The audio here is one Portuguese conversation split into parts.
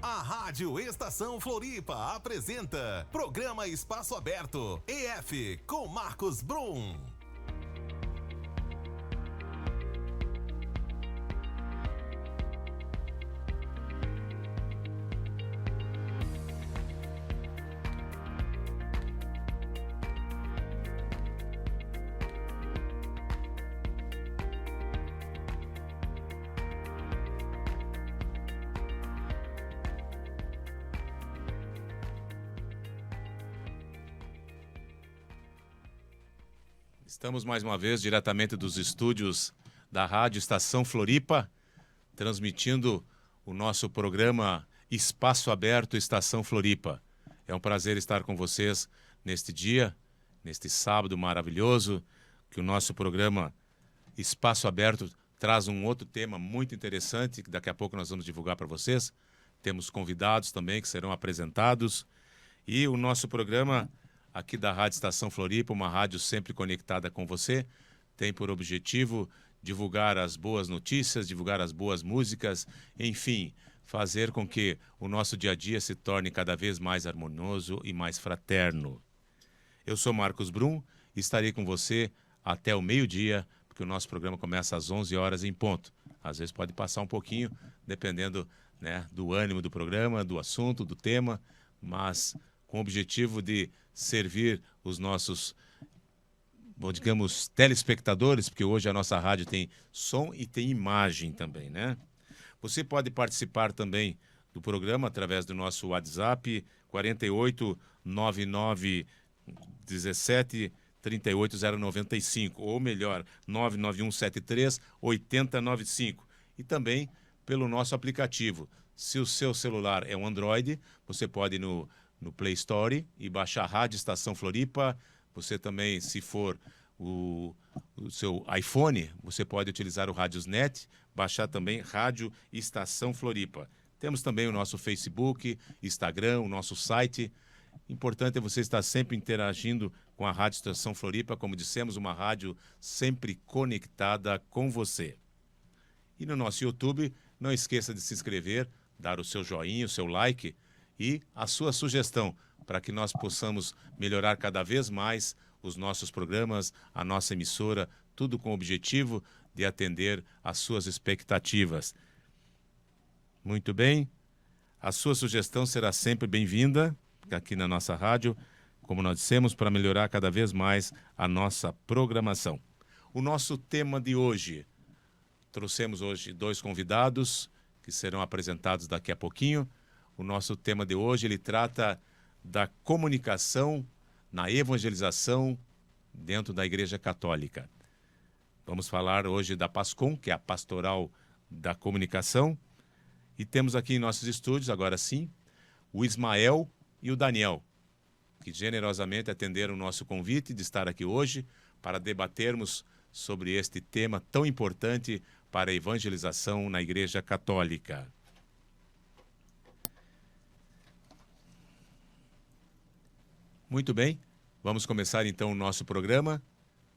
A Rádio Estação Floripa apresenta Programa Espaço Aberto, EF, com Marcos Brum. Estamos mais uma vez diretamente dos estúdios da Rádio Estação Floripa, transmitindo o nosso programa Espaço Aberto Estação Floripa. É um prazer estar com vocês neste dia, neste sábado maravilhoso, que o nosso programa Espaço Aberto traz um outro tema muito interessante, que daqui a pouco nós vamos divulgar para vocês. Temos convidados também que serão apresentados. E o nosso programa aqui da Rádio Estação Floripa, uma rádio sempre conectada com você, tem por objetivo divulgar as boas notícias, divulgar as boas músicas, enfim, fazer com que o nosso dia a dia se torne cada vez mais harmonioso e mais fraterno. Eu sou Marcos Brum e estarei com você até o meio-dia, porque o nosso programa começa às 11 horas em ponto. Às vezes pode passar um pouquinho, dependendo, né, do ânimo do programa, do assunto, do tema, mas com o objetivo de servir os nossos, digamos, telespectadores, porque hoje a nossa rádio tem som e tem imagem também, né? Você pode participar também do programa através do nosso WhatsApp 48 99 17 38095, ou melhor, 99173 8095, e também pelo nosso aplicativo. Se o seu celular é um Android, você pode ir no Play Store e baixar a Rádio Estação Floripa. Você também, se for o seu iPhone, você pode utilizar o Radiosnet, baixar também Rádio Estação Floripa. Temos também o nosso Facebook, Instagram, o nosso site. Importante é você estar sempre interagindo com a Rádio Estação Floripa, como dissemos, uma rádio sempre conectada com você. E no nosso YouTube, não esqueça de se inscrever, dar o seu joinha, o seu like e a sua sugestão, para que nós possamos melhorar cada vez mais os nossos programas, a nossa emissora, tudo com o objetivo de atender às suas expectativas. Muito bem, a sua sugestão será sempre bem-vinda aqui na nossa rádio, como nós dissemos, para melhorar cada vez mais a nossa programação. O nosso tema de hoje, trouxemos hoje 2 convidados que serão apresentados daqui a pouquinho. O nosso tema de hoje, ele trata da comunicação na evangelização dentro da Igreja Católica. Vamos falar hoje da PASCOM, que é a Pastoral da Comunicação. E temos aqui em nossos estúdios, agora sim, o Ismael e o Daniel, que generosamente atenderam o nosso convite de estar aqui hoje para debatermos sobre este tema tão importante para a evangelização na Igreja Católica. Muito bem, vamos começar então o nosso programa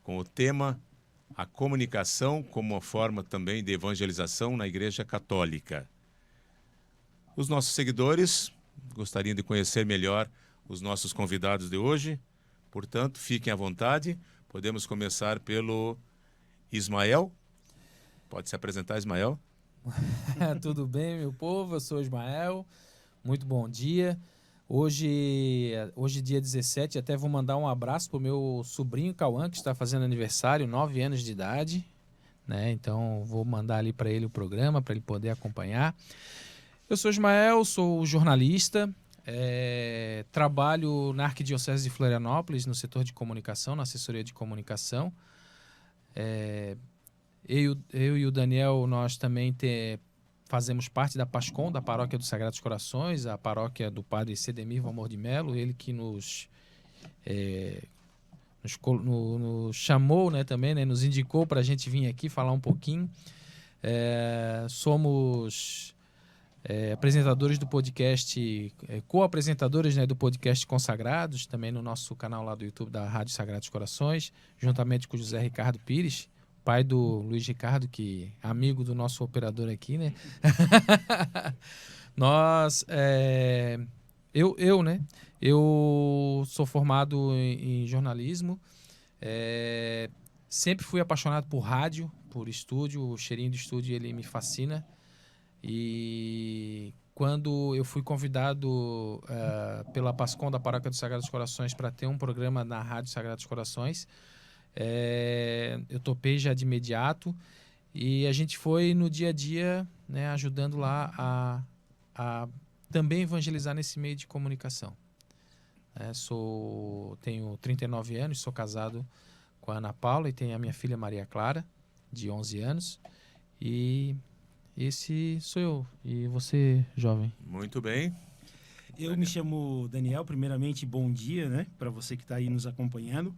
com o tema a comunicação como uma forma também de evangelização na Igreja Católica. Os nossos seguidores gostariam de conhecer melhor os nossos convidados de hoje, portanto, fiquem à vontade. Podemos começar pelo Ismael. Pode se apresentar, Ismael? Tudo bem, meu povo? Eu sou o Ismael. Muito bom dia. Hoje, dia 17, até vou mandar um abraço para o meu sobrinho Cauã, que está fazendo aniversário, 9 anos de idade, né? Então, vou mandar ali para ele o programa, para ele poder acompanhar. Eu sou Ismael, sou jornalista, trabalho na Arquidiocese de Florianópolis, no setor de comunicação, na assessoria de comunicação. Eu e o Daniel, nós também fazemos parte da PASCOM, da Paróquia dos Sagrados Corações, a paróquia do Padre Cedemir Valmor de Melo, ele que nos chamou, né, também, né, nos indicou para a gente vir aqui falar um pouquinho. Somos apresentadores do podcast, co-apresentadores, né, do podcast Consagrados, também no nosso canal lá do YouTube da Rádio Sagrados Corações, juntamente com o José Ricardo Pires, pai do Luiz Ricardo, que é amigo do nosso operador aqui, né? Eu sou formado em jornalismo, sempre fui apaixonado por rádio, por estúdio, o cheirinho do estúdio ele me fascina. E quando eu fui convidado pela Pascom da Paróquia dos Sagrados Corações para ter um programa na Rádio Sagrados Corações, eu topei já de imediato e a gente foi no dia a dia, né, ajudando lá a também evangelizar nesse meio de comunicação. Tenho 39 anos, sou casado com a Ana Paula e tenho a minha filha Maria Clara, de 11 anos. E esse sou eu. E você, jovem? Muito bem. Eu me chamo Daniel. Primeiramente, bom dia, né, para você que está aí nos acompanhando.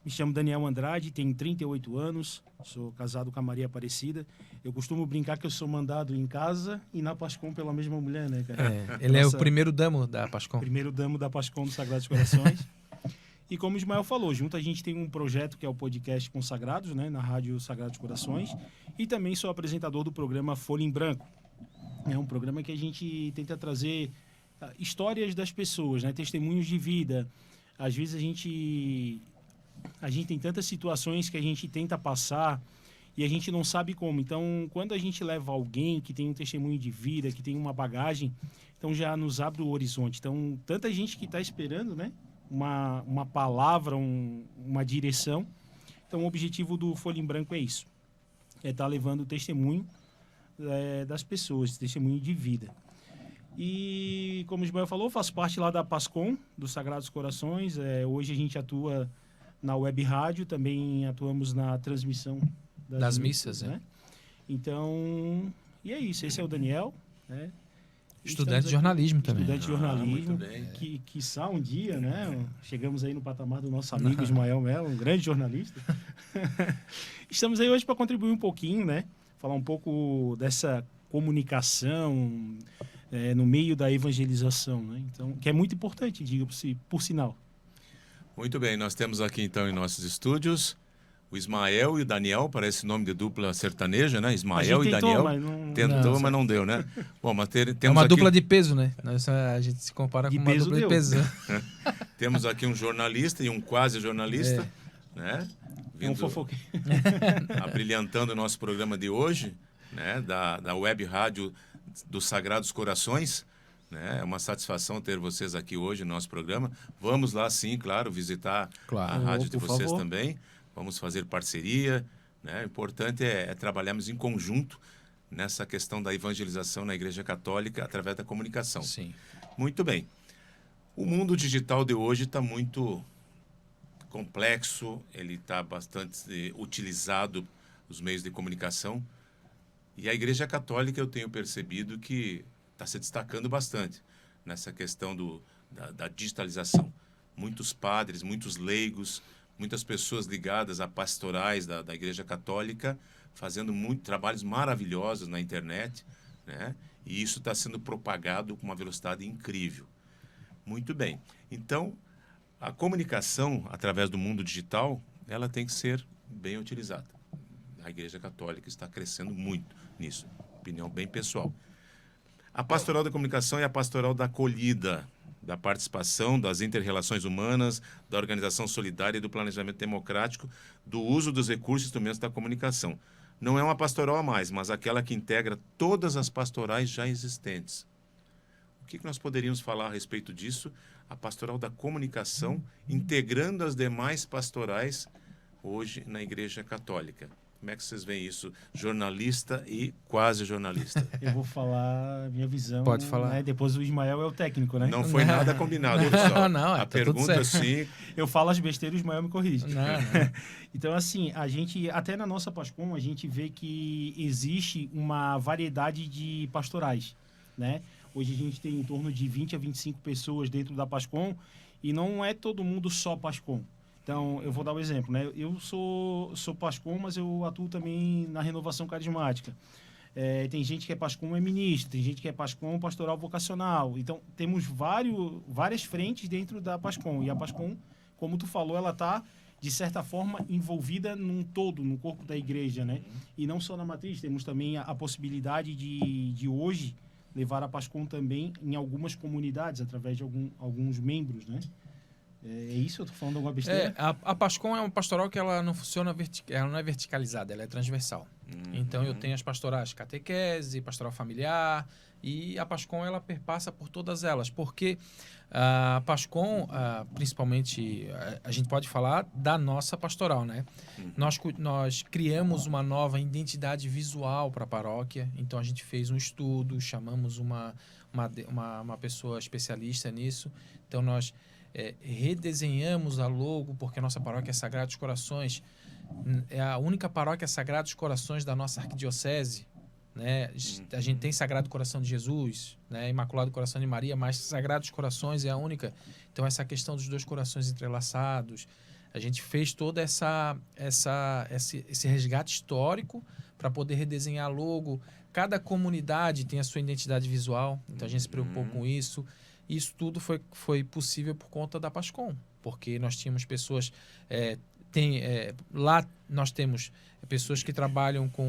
Me chamo Daniel Andrade, tenho 38 anos, sou casado com a Maria Aparecida. Eu costumo brincar que eu sou mandado em casa e na Pascom pela mesma mulher, né, cara? Ele é o primeiro damo da Pascom. Primeiro damo da Pascom dos Sagrados Corações. E como o Ismael falou, junto a gente tem um projeto que é o podcast Consagrados, né, na Rádio Sagrados Corações. E também sou apresentador do programa Folha em Branco. É um programa que a gente tenta trazer histórias das pessoas, né, testemunhos de vida. Às vezes a gente tem tantas situações que a gente tenta passar e a gente não sabe como. Então, quando a gente leva alguém que tem um testemunho de vida, que tem uma bagagem, então já nos abre o horizonte. Então, tanta gente que está esperando, né, uma palavra, uma direção. Então, o objetivo do Folha em Branco é isso. É estar levando o testemunho das pessoas, testemunho de vida. E, como o Ismael falou, faço parte lá da Pascom, dos Sagrados Corações. Hoje a gente atua na web rádio, também atuamos na transmissão das missas, né? Então, e é isso. Esse é o Daniel, né? Estudante de jornalismo também. Estudante de jornalismo, muito bem. quiçá um dia, né? Chegamos aí no patamar do nosso amigo Ismael Melo, um grande jornalista. Estamos aí hoje para contribuir um pouquinho, né? Falar um pouco dessa comunicação no meio da evangelização, né? Então, que é muito importante, diga-se por sinal. Muito bem, nós temos aqui então em nossos estúdios o Ismael e o Daniel, parece nome de dupla sertaneja, né? Ismael e Daniel. Mas não deu, né? Bom, mas temos é uma aqui... dupla de peso, né? A gente se compara com uma dupla de peso. Temos aqui um jornalista e um quase jornalista, né? Um fofoqueiro. Abrilhantando o nosso programa de hoje, né? Da web rádio dos Sagrados Corações. É uma satisfação ter vocês aqui hoje no nosso programa. Vamos lá, sim, claro, visitar a rádio de vocês também. Vamos fazer parceria. Né? O importante é trabalharmos em conjunto nessa questão da evangelização na Igreja Católica através da comunicação. Sim. Muito bem. O mundo digital de hoje está muito complexo, ele está bastante utilizado, os meios de comunicação. E a Igreja Católica, eu tenho percebido que está se destacando bastante nessa questão da digitalização. Muitos padres, muitos leigos, muitas pessoas ligadas a pastorais da Igreja Católica, fazendo trabalhos maravilhosos na internet, né? E isso está sendo propagado com uma velocidade incrível. Muito bem. Então, a comunicação através do mundo digital, ela tem que ser bem utilizada. A Igreja Católica está crescendo muito nisso. Opinião bem pessoal. A pastoral da comunicação é a pastoral da acolhida, da participação, das inter-relações humanas, da organização solidária e do planejamento democrático, do uso dos recursos e instrumentos da comunicação. Não é uma pastoral a mais, mas aquela que integra todas as pastorais já existentes. O que nós poderíamos falar a respeito disso? A pastoral da comunicação, integrando as demais pastorais hoje na Igreja Católica. Como é que vocês veem isso? Jornalista e quase jornalista. Eu vou falar a minha visão. Pode falar. Né? Depois o Ismael é o técnico, né? Não foi nada combinado, pessoal. Não, a pergunta, sim... Eu falo as besteiras, o Ismael me corrige. Não. Então, assim, a gente, até na nossa Pascom, a gente vê que existe uma variedade de pastorais, né? Hoje a gente tem em torno de 20 a 25 pessoas dentro da Pascom e não é todo mundo só Pascom. Então, eu vou dar um exemplo, né? Eu sou Pascom, mas eu atuo também na renovação carismática. Tem gente que é Pascom é ministro, tem gente que é Pascom pastoral vocacional. Então, temos várias frentes dentro da Pascom. E a Pascom, como tu falou, ela está de certa forma, envolvida num todo, no corpo da igreja, né? E não só na matriz, temos também a possibilidade de hoje levar a Pascom também em algumas comunidades, através de alguns membros, né? É isso? Eu estou falando alguma besteira? A Pascom é uma pastoral que ela não funciona, ela não é verticalizada, ela é transversal. Então eu tenho as pastorais catequese, pastoral familiar, e a Pascom ela perpassa por todas elas, porque a Pascom, principalmente, a gente pode falar da nossa pastoral, né? Nós criamos uma nova identidade visual para a paróquia, então a gente fez um estudo, chamamos uma pessoa especialista nisso, então nós redesenhamos a logo, porque a nossa paróquia é Sagrados Corações, é a única paróquia Sagrados Corações da nossa arquidiocese, né? A gente tem Sagrado Coração de Jesus, né? Imaculado Coração de Maria, mas Sagrados Corações é a única. Então essa questão dos dois corações entrelaçados, a gente fez todo esse resgate histórico para poder redesenhar logo. Cada comunidade tem a sua identidade visual, então a gente se preocupou com isso. Isso tudo foi possível por conta da Pascom, porque nós tínhamos pessoas... lá nós temos pessoas que trabalham com...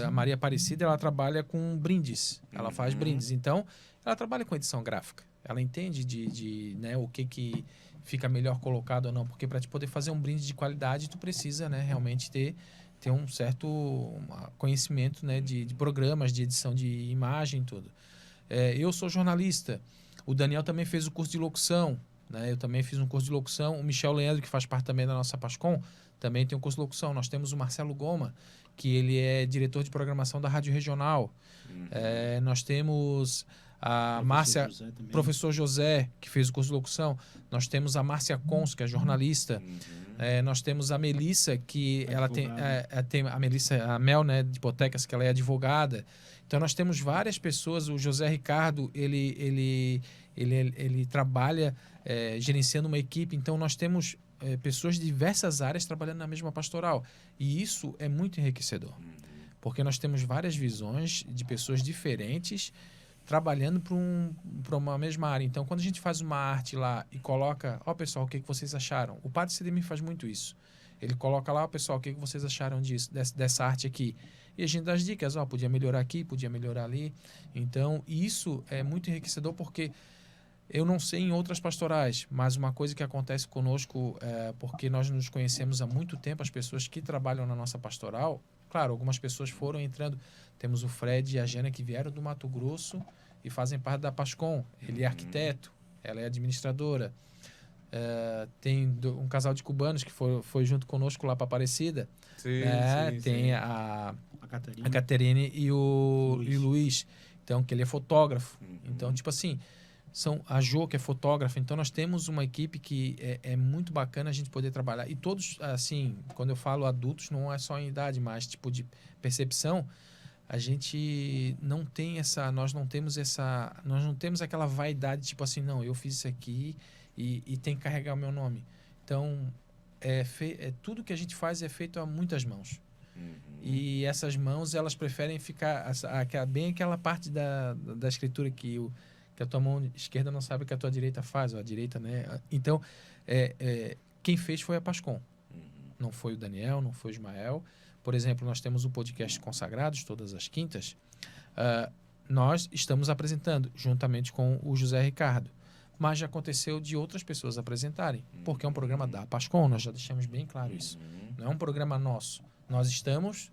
A Maria Aparecida, ela trabalha com brindes, ela faz brindes. Então, ela trabalha com edição gráfica. Ela entende né, o que fica melhor colocado ou não, porque para te poder fazer um brinde de qualidade, tu precisa, né, realmente ter um certo conhecimento, né, de programas, de edição de imagem e tudo. Eu sou jornalista, o Daniel também fez o curso de locução, né? Eu também fiz um curso de locução, o Michel Leandro, que faz parte também da nossa Pascom, também tem um curso de locução. Nós temos o Marcelo Goma, que ele é diretor de programação da Rádio Regional. Nós temos a Márcia, professor José, que fez o curso de locução. Nós temos a Márcia Cons, que é jornalista. Nós temos a Melissa, que ela tem a Melissa, a Mel, né, de Hipotecas, que ela é advogada. Então nós temos várias pessoas. O José Ricardo, ele trabalha gerenciando uma equipe. Então nós temos pessoas de diversas áreas trabalhando na mesma pastoral. E isso é muito enriquecedor, porque nós temos várias visões de pessoas diferentes trabalhando para uma mesma área. Então, quando a gente faz uma arte lá e coloca... pessoal, o que vocês acharam? O Padre Cidemir faz muito isso. Ele coloca lá, pessoal, o que vocês acharam disso, dessa arte aqui? E a gente dá as dicas, podia melhorar aqui, podia melhorar ali. Então, isso é muito enriquecedor, porque eu não sei em outras pastorais, mas uma coisa que acontece conosco, porque nós nos conhecemos há muito tempo, as pessoas que trabalham na nossa pastoral, claro, algumas pessoas foram entrando. Temos o Fred e a Jana, que vieram do Mato Grosso e fazem parte da Pascom. Ele é arquiteto, ela é administradora. Tem um casal de cubanos que foi junto conosco lá para Aparecida. Sim, tem a Caterine e o Luiz, então, que ele é fotógrafo. Então, tipo assim, a Jo, que é fotógrafa. Então, nós temos uma equipe que é muito bacana a gente poder trabalhar. E todos, assim, quando eu falo adultos, não é só em idade, mas tipo de percepção. A gente não tem nós não temos aquela vaidade, tipo assim, não, eu fiz isso aqui e tem que carregar o meu nome. Então, tudo que a gente faz é feito a muitas mãos. E essas mãos, elas preferem ficar bem aquela parte da escritura que a tua mão esquerda não sabe o que a tua direita faz, ou a direita, né? Então, quem fez foi a Pascom. Não foi o Daniel, não foi o Ismael. Por exemplo, nós temos o podcast Consagrados, todas as quintas. Nós estamos apresentando, juntamente com o José Ricardo. Mas já aconteceu de outras pessoas apresentarem, porque é um programa da Pascom, nós já deixamos bem claro isso. Não é um programa nosso. Nós estamos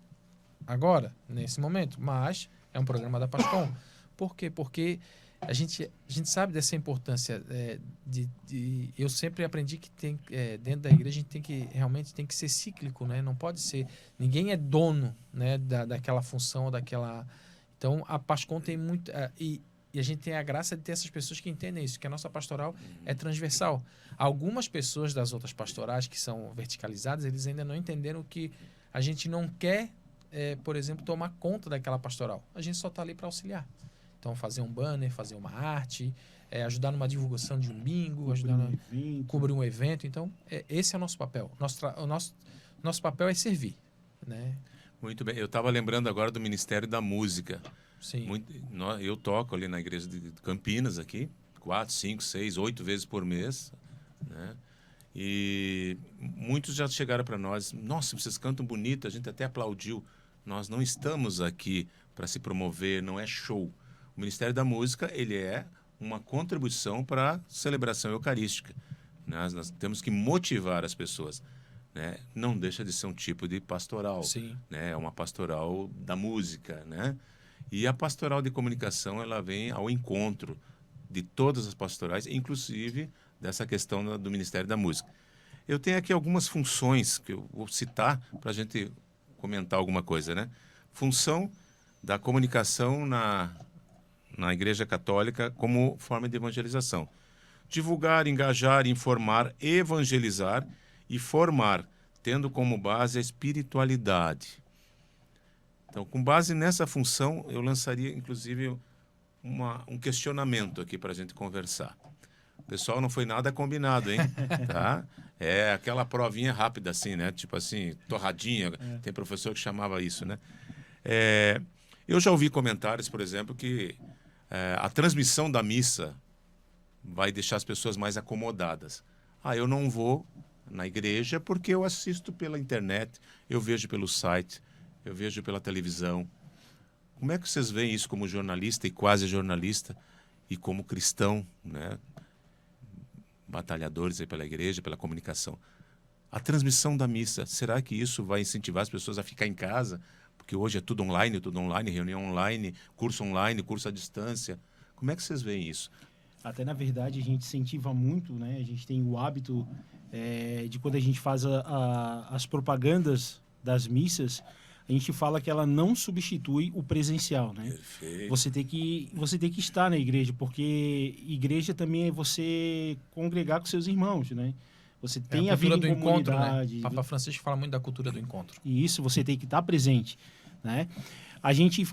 agora, nesse momento, mas é um programa da Pascom. Por quê? Porque a gente sabe dessa importância. Eu sempre aprendi que dentro da igreja a gente realmente tem que ser cíclico, né? Não pode ser... Ninguém é dono, né, daquela função, daquela... Então, a Pascom tem muito... E a gente tem a graça de ter essas pessoas que entendem isso, que a nossa pastoral é transversal. Algumas pessoas das outras pastorais que são verticalizadas, eles ainda não entenderam que a gente não quer, por exemplo, tomar conta daquela pastoral. A gente só está ali para auxiliar. Então, fazer um banner, fazer uma arte, ajudar numa divulgação de um bingo, cobrir um evento. Então, esse é o nosso papel. Nosso papel é servir, né? Muito bem. Eu estava lembrando agora do Ministério da Música. Sim. Eu toco ali na igreja de Campinas aqui, 4, 5, 6, 8 vezes por mês, né? E muitos já chegaram para nós, nossa, vocês cantam bonito, a gente até aplaudiu. Nós não estamos aqui para se promover, não é show. O Ministério da Música, ele é uma contribuição para a celebração eucarística. Nós temos que motivar as pessoas, né? Não deixa de ser um tipo de pastoral, Sim. né? É uma pastoral da música, né? E a pastoral de comunicação, ela vem ao encontro de todas as pastorais, inclusive dessa questão do Ministério da Música. Eu tenho aqui algumas funções que eu vou citar para a gente comentar alguma coisa, né? Função da comunicação na Igreja Católica como forma de evangelização. Divulgar, engajar, informar, evangelizar e formar, tendo como base a espiritualidade. Então, com base nessa função, eu lançaria, inclusive, um questionamento aqui para a gente conversar. Pessoal, não foi nada combinado, hein? Tá? É aquela provinha rápida, assim, né? Tipo assim, torradinha. Tem professor que chamava isso, né? Eu já ouvi comentários, por exemplo, que a transmissão da missa vai deixar as pessoas mais acomodadas. Eu não vou na igreja porque eu assisto pela internet, eu vejo pelo site, eu vejo pela televisão. Como é que vocês veem isso como jornalista e quase jornalista e como cristão, né? Batalhadores aí pela igreja, pela comunicação. A transmissão da missa, será que isso vai incentivar as pessoas a ficar em casa? Porque hoje é tudo online, reunião online, curso à distância. Como é que vocês veem isso? Até, na verdade, a gente incentiva muito, né? A gente tem o hábito de quando a gente faz as propagandas das missas, a gente fala que ela não substitui o presencial, né? Perfeito. Você tem que estar na igreja, porque igreja também é você congregar com seus irmãos, né? Você tem a vida em comunidade. Né? Papa Francisco fala muito da cultura do encontro. E isso, você tem que estar presente, né?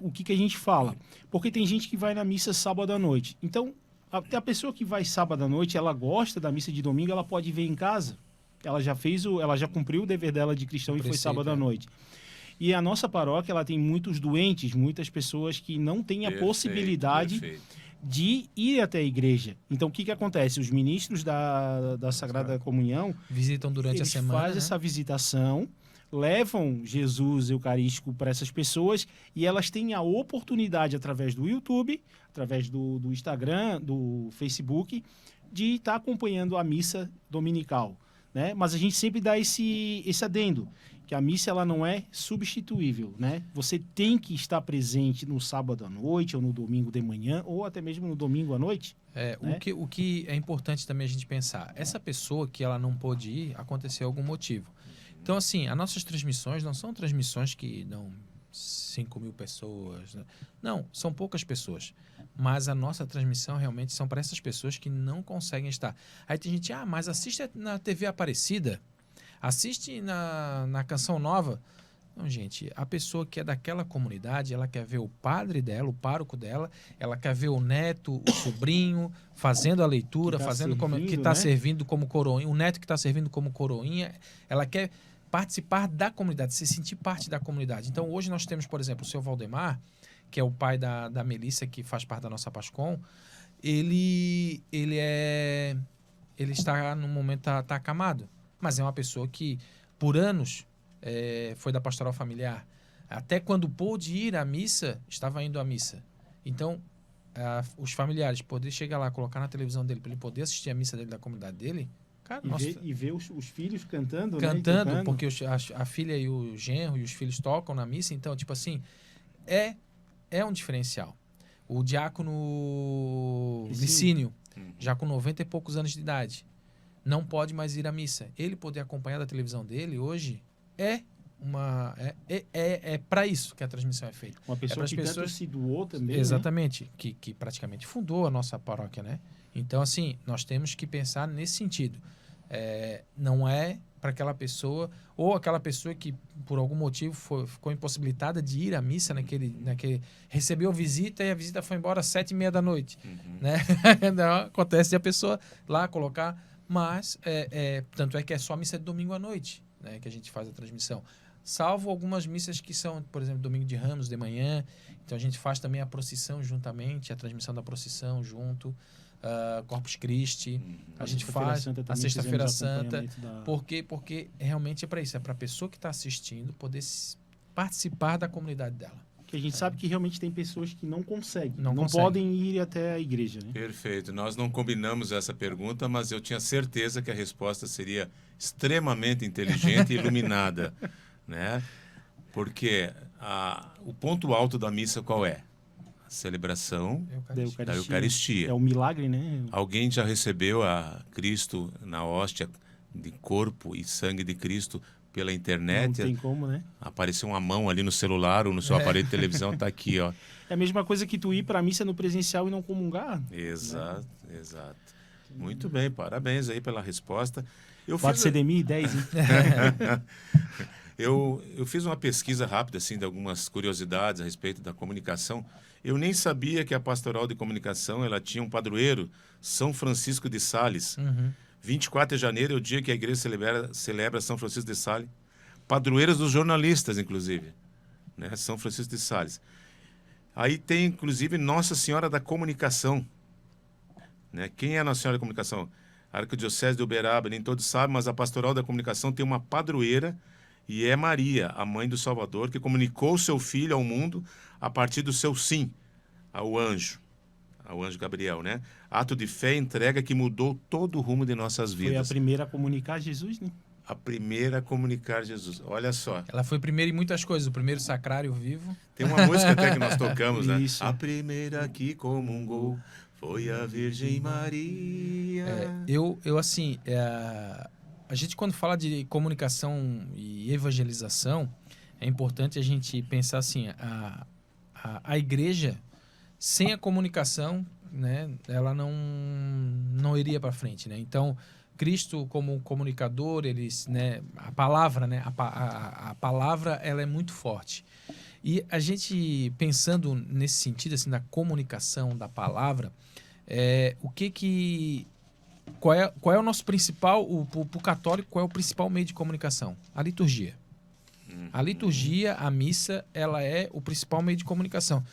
O que a gente fala? Porque tem gente que vai na missa sábado à noite. Então, a pessoa que vai sábado à noite, ela gosta da missa de domingo, ela pode ver em casa. Ela já cumpriu o dever dela de cristão e foi sábado à noite. E a nossa paróquia, ela tem muitos doentes, muitas pessoas que não têm a possibilidade de ir até a igreja. Então, o que acontece? Os ministros da Sagrada Comunhão visitam durante a semana. Eles fazem essa visitação, levam Jesus Eucarístico para essas pessoas e elas têm a oportunidade, através do YouTube, através do Instagram, do Facebook, de estar acompanhando a missa dominical, né? Mas a gente sempre dá esse adendo, que a missa ela não é substituível, né? Você tem que estar presente no sábado à noite, ou no domingo de manhã, ou até mesmo no domingo à noite. Né? O que é importante também a gente pensar, essa pessoa que ela não pôde ir, aconteceu algum motivo. Então, assim, as nossas transmissões não são transmissões que dão 5.000 pessoas, né? Não, são poucas pessoas. Mas a nossa transmissão realmente são para essas pessoas que não conseguem estar. Aí tem gente, mas assiste na TV Aparecida, assiste na Canção Nova. Não, gente, a pessoa que é daquela comunidade, ela quer ver o padre dela, o pároco dela, ela quer ver o neto, o sobrinho, fazendo a leitura, que está servindo como coroinha, o neto que está servindo como coroinha, ela quer participar da comunidade, se sentir parte da comunidade. Então, hoje nós temos, por exemplo, o seu Valdemar, que é o pai da Melissa, que faz parte da nossa Pascom. Ele está, no momento, tá acamado. Mas é uma pessoa que, por anos, foi da pastoral familiar. Até quando pôde ir à missa, estava indo à missa. Então, os familiares poder chegar lá, colocar na televisão dele, para ele poder assistir a missa dele, da comunidade dele, cara, e ver os filhos cantando, cantando, né? Porque a filha e o genro e os filhos tocam na missa. Então, tipo assim, é um diferencial. O diácono Licínio, já com 90 e poucos anos de idade, não pode mais ir à missa. Ele poder acompanhar da televisão dele hoje é para isso que a transmissão é feita. Uma pessoa que tanto se doou também. Exatamente, né? que praticamente fundou a nossa paróquia, né? Então, assim, nós temos que pensar nesse sentido. Não é para aquela pessoa, ou aquela pessoa que, por algum motivo, ficou impossibilitada de ir à missa recebeu visita e a visita foi embora às 7h30 da noite. Né? Acontece de a pessoa lá colocar, mas tanto é que é só missa de domingo à noite, né, que a gente faz a transmissão. Salvo algumas missas que são, por exemplo, domingo de Ramos, de manhã. Então a gente faz também a procissão juntamente, a transmissão da procissão junto. Corpus Christi. A gente Sexta-feira faz Santa a também Sexta-feira fizemos Santa. acompanhamento da- Por quê? Porque realmente é para isso. É para a pessoa que está assistindo poder participar da comunidade dela. Que a gente sabe que realmente tem pessoas que não conseguem, Não não conseguem. podem ir até a igreja, né? Perfeito. Nós não combinamos essa pergunta, mas eu tinha certeza que a resposta seria extremamente inteligente e iluminada, né? Porque o ponto alto da missa qual é? A celebração da Eucaristia. É o milagre, né? Alguém já recebeu a Cristo na hóstia de corpo e sangue de Cristo pela internet? Não tem como, né? Apareceu uma mão ali no celular ou no seu aparelho de televisão, tá aqui, ó. É a mesma coisa que tu ir para a missa no presencial e não comungar. Exato, exato. Muito bem, parabéns aí pela resposta. Eu Bate fiz, CDMI 10, hein? eu fiz uma pesquisa rápida assim de algumas curiosidades a respeito da comunicação. Eu nem sabia que a Pastoral de Comunicação ela tinha um padroeiro, São Francisco de Sales. 24 de janeiro é o dia que a igreja celebra São Francisco de Sales. Padroeiros dos jornalistas, inclusive. Né? São Francisco de Sales. Aí tem, inclusive, Nossa Senhora da Comunicação. Né? Quem é a Nossa Senhora da Comunicação? A Arquidiocese de Uberaba, nem todos sabem, mas a Pastoral da Comunicação tem uma padroeira e é Maria, a mãe do Salvador, que comunicou seu filho ao mundo a partir do seu sim ao anjo Gabriel, né? Ato de fé e entrega que mudou todo o rumo de nossas Foi a vidas. primeira a comunicar Jesus, né? A primeira a comunicar Jesus. Olha só. Ela foi primeira em muitas coisas. O primeiro sacrário vivo. Tem uma música até que nós tocamos, né? Isso. A primeira que comungou foi a Virgem Maria. A gente quando fala de comunicação e evangelização, é importante a gente pensar assim, a igreja, sem a comunicação, né, ela não iria para frente, né? Então, Cristo como comunicador, né, a palavra, né, a palavra ela é muito forte. E a gente pensando nesse sentido assim da comunicação da palavra, qual é o nosso principal, pro católico, qual é o principal meio de comunicação? A liturgia. A liturgia, a missa, ela é o principal meio de comunicação.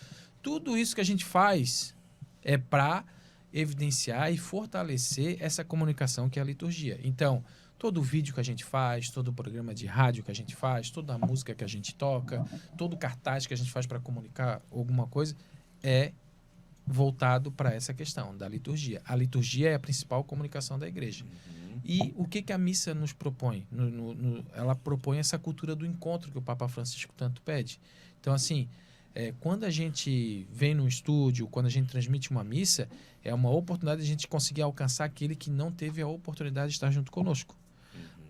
Tudo isso que a gente faz é para evidenciar e fortalecer essa comunicação que é a liturgia. Então, todo vídeo que a gente faz, todo programa de rádio que a gente faz, toda a música que a gente toca, todo cartaz que a gente faz para comunicar alguma coisa é voltado para essa questão da liturgia. A liturgia é a principal comunicação da igreja. E o que a missa nos propõe? Ela propõe essa cultura do encontro que o Papa Francisco tanto pede. Então, assim, quando a gente vem no estúdio, quando a gente transmite uma missa, é uma oportunidade de a gente conseguir alcançar aquele que não teve a oportunidade de estar junto conosco.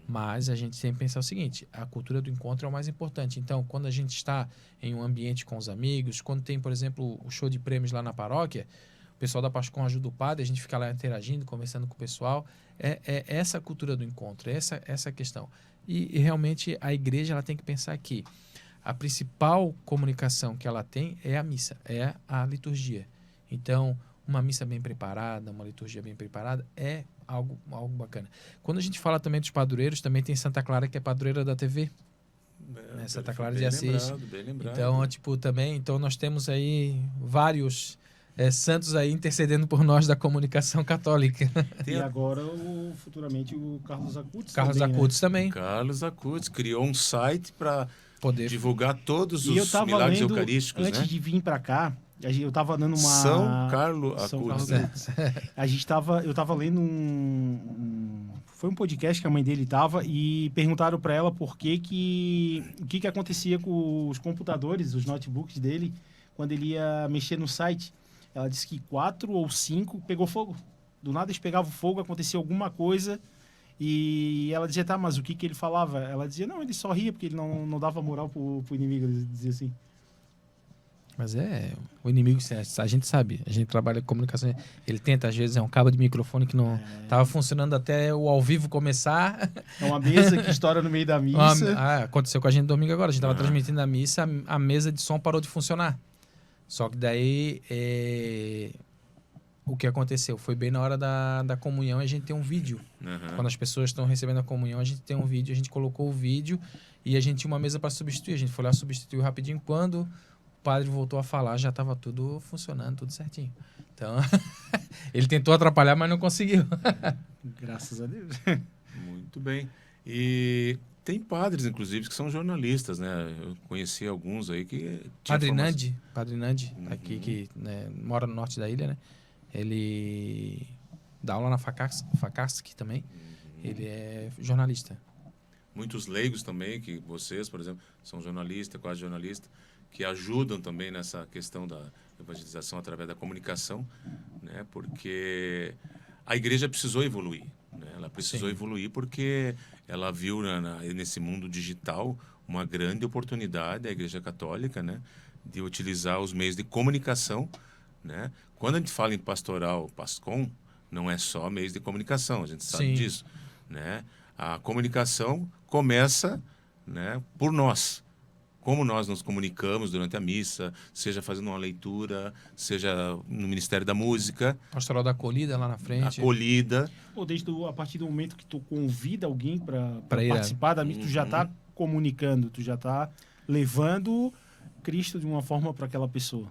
Mas a gente tem que pensar o seguinte, a cultura do encontro é o mais importante. Então, quando a gente está em um ambiente com os amigos, quando tem, por exemplo, o show de prêmios lá na paróquia, o pessoal da Pascom ajuda o padre, a gente fica lá interagindo, conversando com o pessoal. É essa cultura do encontro, essa questão. E realmente a igreja ela tem que pensar que a principal comunicação que ela tem é a missa, é a liturgia. Então, uma missa bem preparada, uma liturgia bem preparada é algo bacana. Quando a gente fala também dos padroeiros, também tem Santa Clara, que é padroeira da TV. Santa Clara de Assis. Bem lembrado. Então, nós temos aí vários santos aí intercedendo por nós da comunicação católica. E agora, futuramente, o Carlos Acutis Carlos Acutis também. Carlos Acutis criou um site para poder divulgar todos e os milagres eucarísticos, antes né? de vir para cá, eu estava dando uma... São Carlos Acutis. Eu estava lendo foi um podcast que a mãe dele estava e perguntaram para ela o que acontecia com os computadores, os notebooks dele, quando ele ia mexer no site. Ela disse que 4 ou 5 pegou fogo. Do nada eles pegavam fogo, acontecia alguma coisa e ela dizia, tá, mas o que ele falava? Ela dizia, não, ele só ria porque ele não dava moral pro inimigo, ele dizia assim. Mas o inimigo, a gente sabe, a gente trabalha com comunicação, ele tenta, às vezes, é um cabo de microfone que não estava funcionando até o ao vivo começar. É uma mesa que estoura no meio da missa. Aconteceu com a gente domingo agora, a gente estava transmitindo a missa, a mesa de som parou de funcionar. Só que daí, o que aconteceu? Foi bem na hora da comunhão e a gente tem um vídeo. Quando as pessoas estão recebendo a comunhão, a gente tem um vídeo, a gente colocou o vídeo e a gente tinha uma mesa para substituir. A gente foi lá, substituiu rapidinho. Quando o padre voltou a falar, já estava tudo funcionando, tudo certinho. Então, ele tentou atrapalhar, mas não conseguiu. Graças a Deus. Muito bem. E tem padres, inclusive, que são jornalistas, né? Eu conheci alguns aí que... Padre Nandi, aqui que né, mora no norte da ilha, né? Ele dá aula na FACASC também. Ele é jornalista. Muitos leigos também, que vocês, por exemplo, são jornalistas, quase jornalistas, que ajudam também nessa questão da evangelização através da comunicação, né? Porque a igreja precisou evoluir, né? Ela precisou evoluir porque ela viu nesse mundo digital uma grande oportunidade da Igreja Católica, né? De utilizar os meios de comunicação, né? Quando a gente fala em pastoral, PASCOM, não é só meios de comunicação, a gente sabe disso, né? A comunicação começa, né, por nós. Como nós nos comunicamos durante a missa, seja fazendo uma leitura, seja no Ministério da Música. Pastoral da acolhida lá na frente. Acolhida. Ou a partir do momento que tu convida alguém para ir participar da missa, tu já está comunicando, tu já está levando Cristo de uma forma para aquela pessoa.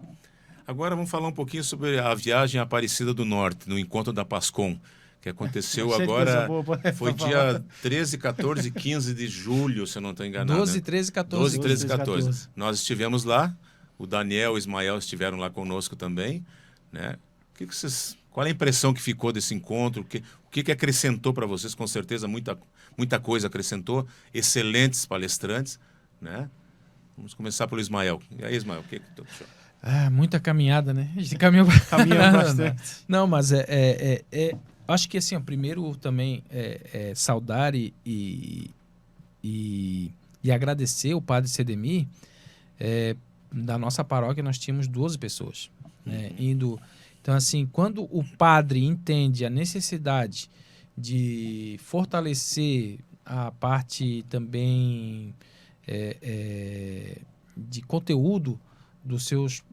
Agora vamos falar um pouquinho sobre a viagem à Aparecida do Norte, no encontro da PASCOM, que aconteceu agora, foi dia 13, 14 e 15 de julho, se eu não estou enganado. 12, 13 e 14. 12, 13 e 14. Nós estivemos lá, o Daniel e o Ismael estiveram lá conosco também, né? Qual é a impressão que ficou desse encontro? O que acrescentou para vocês? Com certeza muita coisa acrescentou, excelentes palestrantes, né? Vamos começar pelo Ismael. E aí, Ismael, o que tu achou? Muita caminhada, né? A gente caminhou bastante. Não, mas acho que assim, ó, primeiro também saudar e agradecer o padre Cedemir. Da nossa paróquia nós tínhamos 12 pessoas, né, indo. Então, assim, quando o padre entende a necessidade de fortalecer a parte também de conteúdo dos seus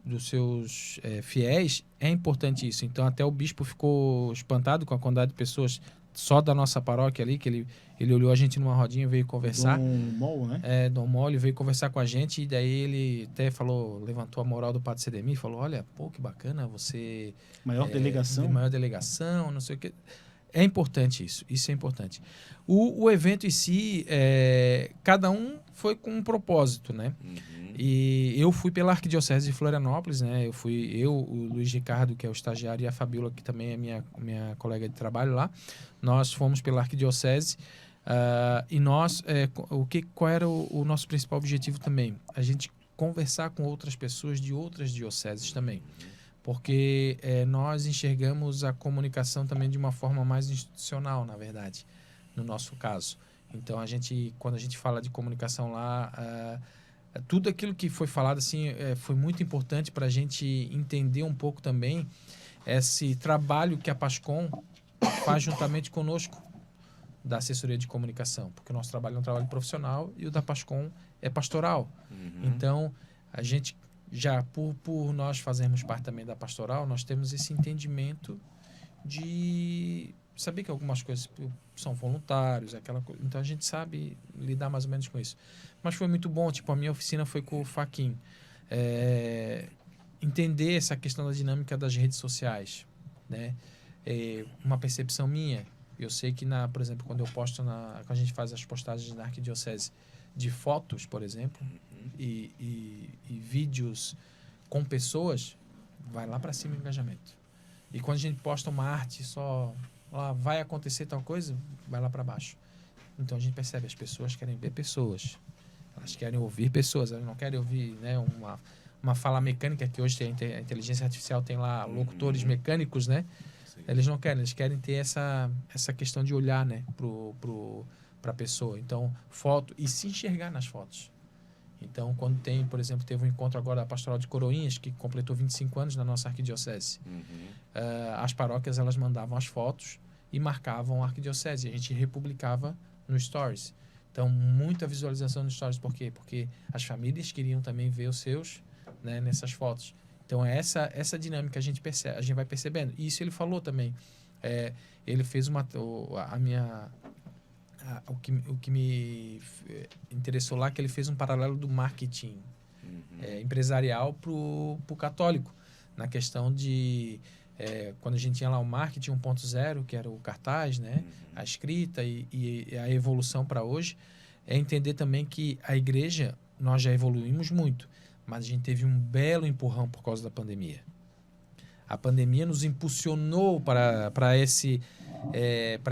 fiéis, é importante isso. Então, até o bispo ficou espantado com a quantidade de pessoas só da nossa paróquia ali, que ele olhou a gente numa rodinha e veio conversar. Dom Mol, né? Dom Mol, ele veio conversar com a gente e daí ele até levantou a moral do padre Cedemir, falou, olha, pô, que bacana, você... Maior delegação, não sei o que... É importante isso é importante. O evento em si, cada um foi com um propósito, né? E eu fui pela Arquidiocese de Florianópolis, né? O Luiz Ricardo, que é o estagiário, e a Fabíola, que também é minha colega de trabalho lá. Nós fomos pela Arquidiocese e nós, qual era o nosso principal objetivo também? A gente conversar com outras pessoas de outras dioceses também. Porque nós enxergamos a comunicação também de uma forma mais institucional, na verdade, no nosso caso. Então, quando a gente fala de comunicação lá, tudo aquilo que foi falado assim, foi muito importante para a gente entender um pouco também esse trabalho que a PASCOM faz juntamente conosco, da assessoria de comunicação. Porque o nosso trabalho é um trabalho profissional e o da PASCOM é pastoral. Então, a gente... Já por nós fazermos parte também da pastoral, nós temos esse entendimento de saber que algumas coisas são voluntários, então a gente sabe lidar mais ou menos com isso. Mas foi muito bom, tipo, a minha oficina foi com o Faquin. Entender essa questão da dinâmica das redes sociais, né? Uma percepção minha, eu sei que, por exemplo, quando eu posto, quando a gente faz as postagens na Arquidiocese de fotos, por exemplo, e vídeos com pessoas, vai lá para cima o engajamento. E quando a gente posta uma arte só, vai acontecer tal coisa, vai lá para baixo. Então a gente percebe, as pessoas querem ver pessoas, elas querem ouvir pessoas, elas não querem ouvir, né, uma fala mecânica, que hoje a inteligência artificial tem lá locutores mecânicos, né? Sim. Eles não querem, eles querem ter essa questão de olhar, né, para a pessoa. Então, foto, e se enxergar nas fotos. Então, quando por exemplo, teve um encontro agora da Pastoral de Coroinhas, que completou 25 anos na nossa arquidiocese. As paróquias, elas mandavam as fotos e marcavam a arquidiocese. A gente republicava no Stories. Então, muita visualização no Stories. Por quê? Porque as famílias queriam também ver os seus, né, nessas fotos. Então, é essa dinâmica a gente vai percebendo. E isso ele falou também. Ele fez o que me interessou lá, que ele fez um paralelo do marketing, empresarial para o católico, na questão de quando a gente tinha lá o marketing 1.0, que era o cartaz, né? A escrita e a evolução para hoje, é entender também que a igreja, nós já evoluímos muito, mas a gente teve um belo empurrão por causa da pandemia. A pandemia nos impulsionou para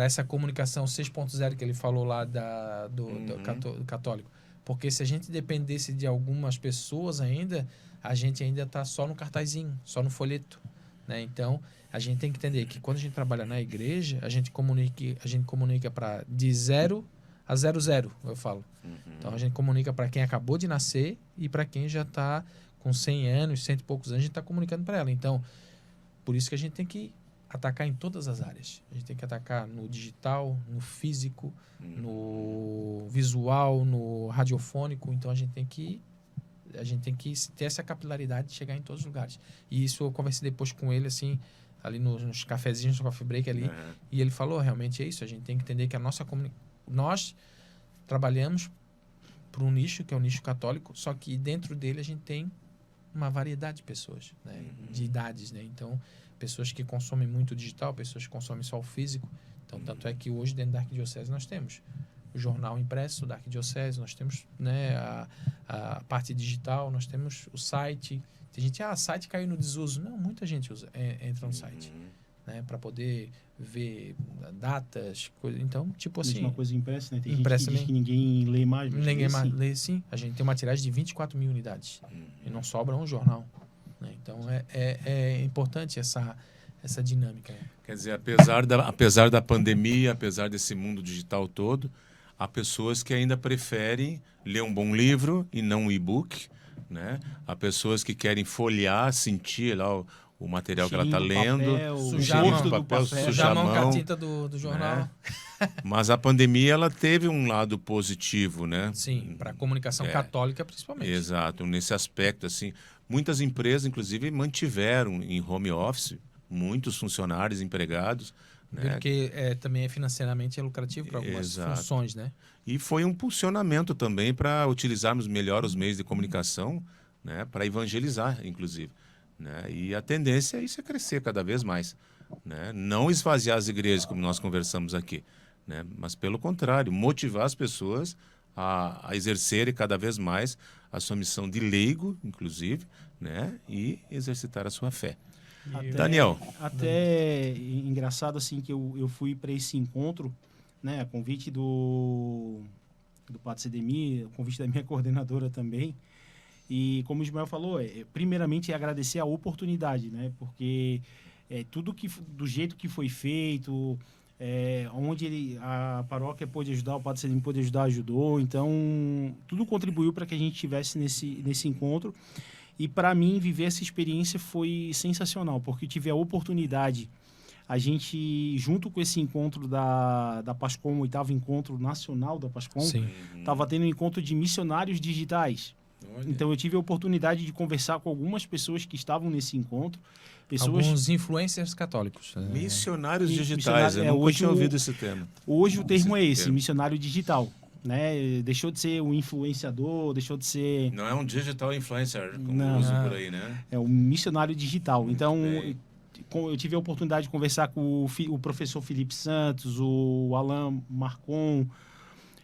essa comunicação 6.0 que ele falou lá do católico. Porque se a gente dependesse de algumas pessoas ainda, a gente ainda está só no cartazinho, só no folheto, né? Então, a gente tem que entender que quando a gente trabalha na igreja, a gente comunica de 0 a 00, eu falo. Então, a gente comunica para quem acabou de nascer e para quem já está com 100 anos, 100 e poucos anos, a gente está comunicando para ela. Então, por isso que a gente tem que atacar em todas as áreas. A gente tem que atacar no digital, no físico, no visual, no radiofônico. Então, a gente tem que ter essa capilaridade de chegar em todos os lugares. E isso eu conversei depois com ele, assim, ali nos cafezinhos, no coffee break ali. E ele falou, realmente é isso. A gente tem que entender que nós trabalhamos para um nicho, que é o nicho católico, só que dentro dele a gente tem uma variedade de pessoas, né? De idades, né? Então, pessoas que consomem muito digital, pessoas que consomem só o físico. Então, tanto é que hoje dentro da Arquidiocese nós temos o jornal impresso da Arquidiocese, nós temos, né, a parte digital, nós temos o site. Tem gente, site caiu no desuso. Não, muita gente entra no site, né, para poder ver datas, coisas. Então, tipo assim... Mesma coisa impressa, né? Tem impressa gente que diz que ninguém lê mais. Ninguém mais lê, sim. A gente tem uma tiragem de 24 mil unidades. E não sobra um jornal, né? Então, é importante essa dinâmica. Quer dizer, apesar da pandemia, apesar desse mundo digital todo, há pessoas que ainda preferem ler um bom livro e não um e-book, né? Há pessoas que querem folhear, sentir lá o material que ela está lendo, sujar a mão com a tinta do jornal. Né? Mas a pandemia ela teve um lado positivo, né? Sim, para a comunicação católica principalmente. Exato, nesse aspecto, assim, muitas empresas, inclusive, mantiveram em home office muitos funcionários empregados, né? Porque também financeiramente é lucrativo para algumas funções, né? E foi um impulsionamento também para utilizarmos melhor os meios de comunicação, né? Para evangelizar, inclusive. Né? E a tendência é isso, é crescer cada vez mais. Né? Não esvaziar as igrejas, como nós conversamos aqui, né? Mas, pelo contrário, motivar as pessoas a exercerem cada vez mais a sua missão de leigo, inclusive, né? E exercitar a sua fé. Daniel. Até engraçado assim que eu fui para esse encontro, né, a convite do Padre Sedemir, a convite da minha coordenadora também. E como o Ismael falou, primeiramente é agradecer a oportunidade, né? Porque tudo do jeito que foi feito, onde a paróquia pôde ajudar, o Padre Sedemir pôde ajudar, ajudou. Então, tudo contribuiu para que a gente estivesse nesse encontro. E para mim, viver essa experiência foi sensacional, porque eu tive a oportunidade, a gente, junto com esse encontro da PASCOM, o 8º encontro nacional da PASCOM, estava tendo um encontro de missionários digitais. Olha. Então, eu tive a oportunidade de conversar com algumas pessoas que estavam nesse encontro. Alguns influencers católicos. Missionários digitais, eu nunca tinha ouvido esse termo. Hoje o termo é esse, missionário digital. Né? Deixou de ser um influenciador, deixou de ser... Não é um digital influencer, como uso por aí, né? É um missionário digital. Então, eu tive a oportunidade de conversar com o professor Felipe Santos, o Alain Marcon.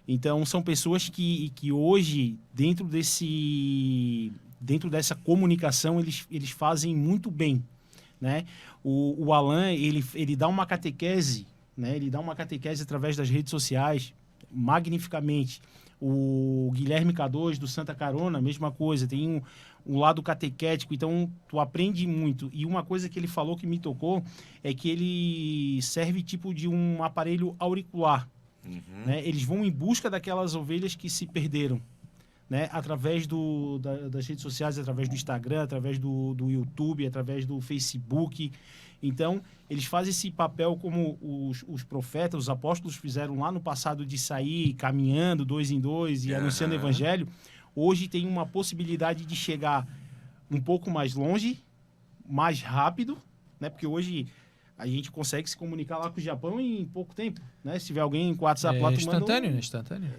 Então, são pessoas que hoje, dentro dessa comunicação, eles fazem muito bem, né? O Alain, ele dá uma catequese, né? Ele dá uma catequese através das redes sociais, magnificamente. O Guilherme K2 do Santa Carona, mesma coisa, tem um lado catequético, então tu aprende muito. E uma coisa que ele falou que me tocou é que ele serve tipo de um aparelho auricular. Né? Eles vão em busca daquelas ovelhas que se perderam, né? Através das redes sociais, através do Instagram, através do YouTube, através do Facebook. Então, eles fazem esse papel como os profetas, os apóstolos fizeram lá no passado, de sair caminhando 2 em 2 e anunciando o evangelho. Hoje tem uma possibilidade de chegar um pouco mais longe, mais rápido, né? Porque hoje a gente consegue se comunicar lá com o Japão em pouco tempo, né? Se tiver alguém com WhatsApp lá, tu manda instantâneo, né? Instantâneo.